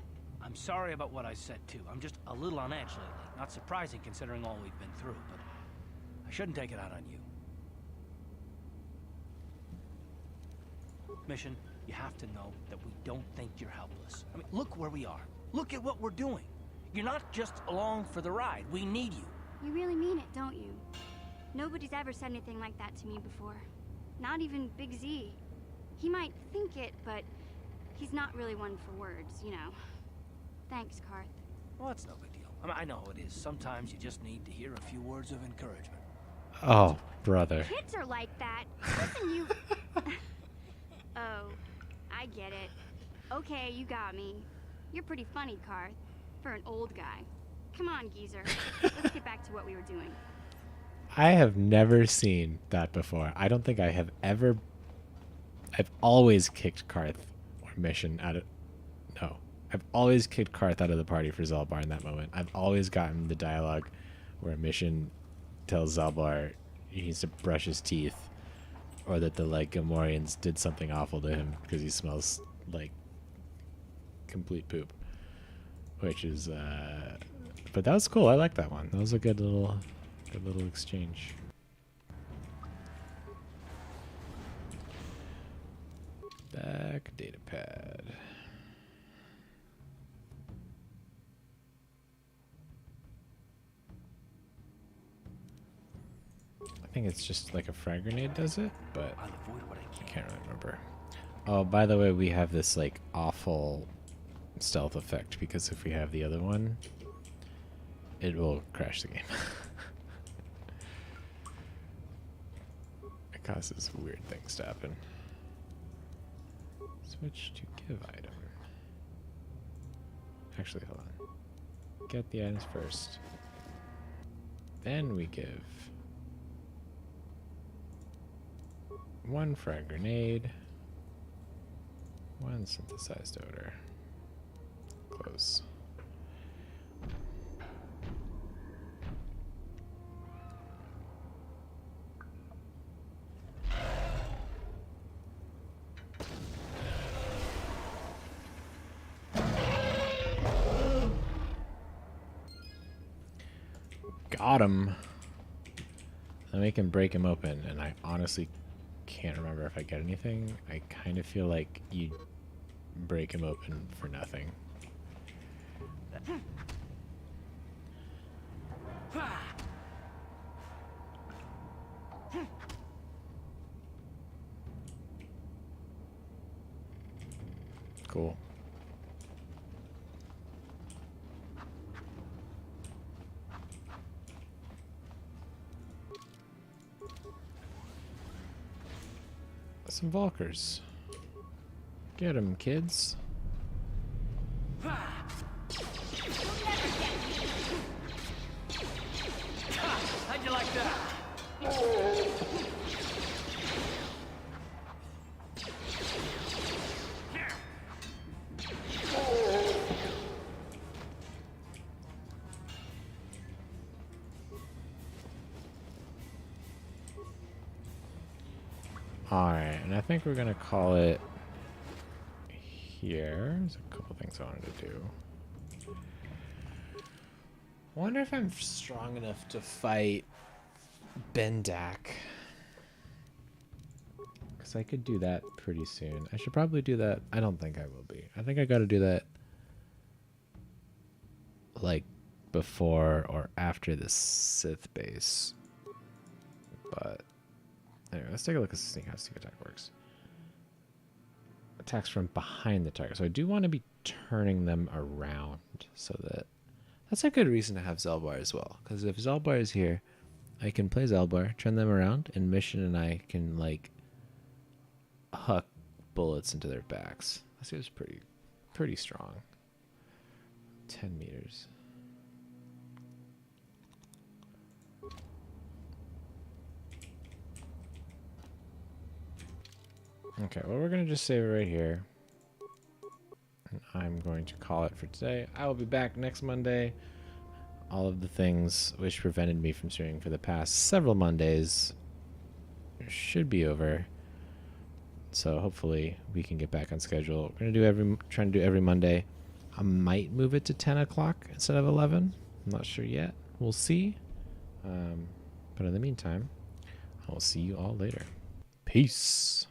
sorry about what I said too. I'm just a little on edge lately. Not surprising considering all we've been through, but I shouldn't take it out on you. Mission, you have to know that we don't think you're helpless. I mean, look where we are. Look at what we're doing. You're not just along for the ride. We need you. You really mean it, don't you? Nobody's ever said anything like that to me before. Not even Big Z. He might think it, but he's not really one for words, you know. Thanks, Karth. Well, that's no big deal. I mean, I know how it is. Sometimes you just need to hear a few words of encouragement. Oh, brother. Kids are like that. Listen, you... Oh, I get it. Okay, you got me. You're pretty funny, Karth. For an old guy. Come on, geezer. Let's get back to what we were doing. I have never seen that before. I don't think I have ever... I've always kicked Karth or Mission out of... No. I've always kicked Karth out of the party for Zalbar in that moment. I've always gotten the dialogue where Mission tells Zalbar he needs to brush his teeth, or that the Gamorreans did something awful to him because he smells like complete poop, which is But that was cool. I like that one. That was a good little exchange. Back data pad. I think it's just like a frag grenade does it, but I can't really remember. Oh, by the way, we have this like awful stealth effect because if we have the other one, it will crash the game. It causes weird things to happen. Switch to give item. Actually, hold on. Get the items first. Then we give 1 frag grenade, 1 synthesized odor. Close. Got him. Then we can break him open, and I honestly can't remember if I get anything. I kind of feel like you break him open for nothing. Cool. Some Valkers. Get 'em, kids. How'd you like that? Alright, and I think we're gonna call it here. There's a couple things I wanted to do. I wonder if I'm strong enough to fight Bendak. Because I could do that pretty soon. I should probably do that. I don't think I will be. I think I gotta do that like before or after the Sith base. But anyway, let's take a look at how sneak attack works. Attacks from behind the target. So I do want to be turning them around so that... That's a good reason to have Zelbar as well. Because if Zelbar is here, I can play Zelbar, turn them around, and Mission and I can, like, huck bullets into their backs. That seems pretty strong. 10 meters. Okay, well, we're going to just save it right here. And I'm going to call it for today. I will be back next Monday. All of the things which prevented me from streaming for the past several Mondays should be over. So hopefully we can get back on schedule. We're going to trying to do every Monday. I might move it to 10 o'clock instead of 11. I'm not sure yet. We'll see. But in the meantime, I will see you all later. Peace.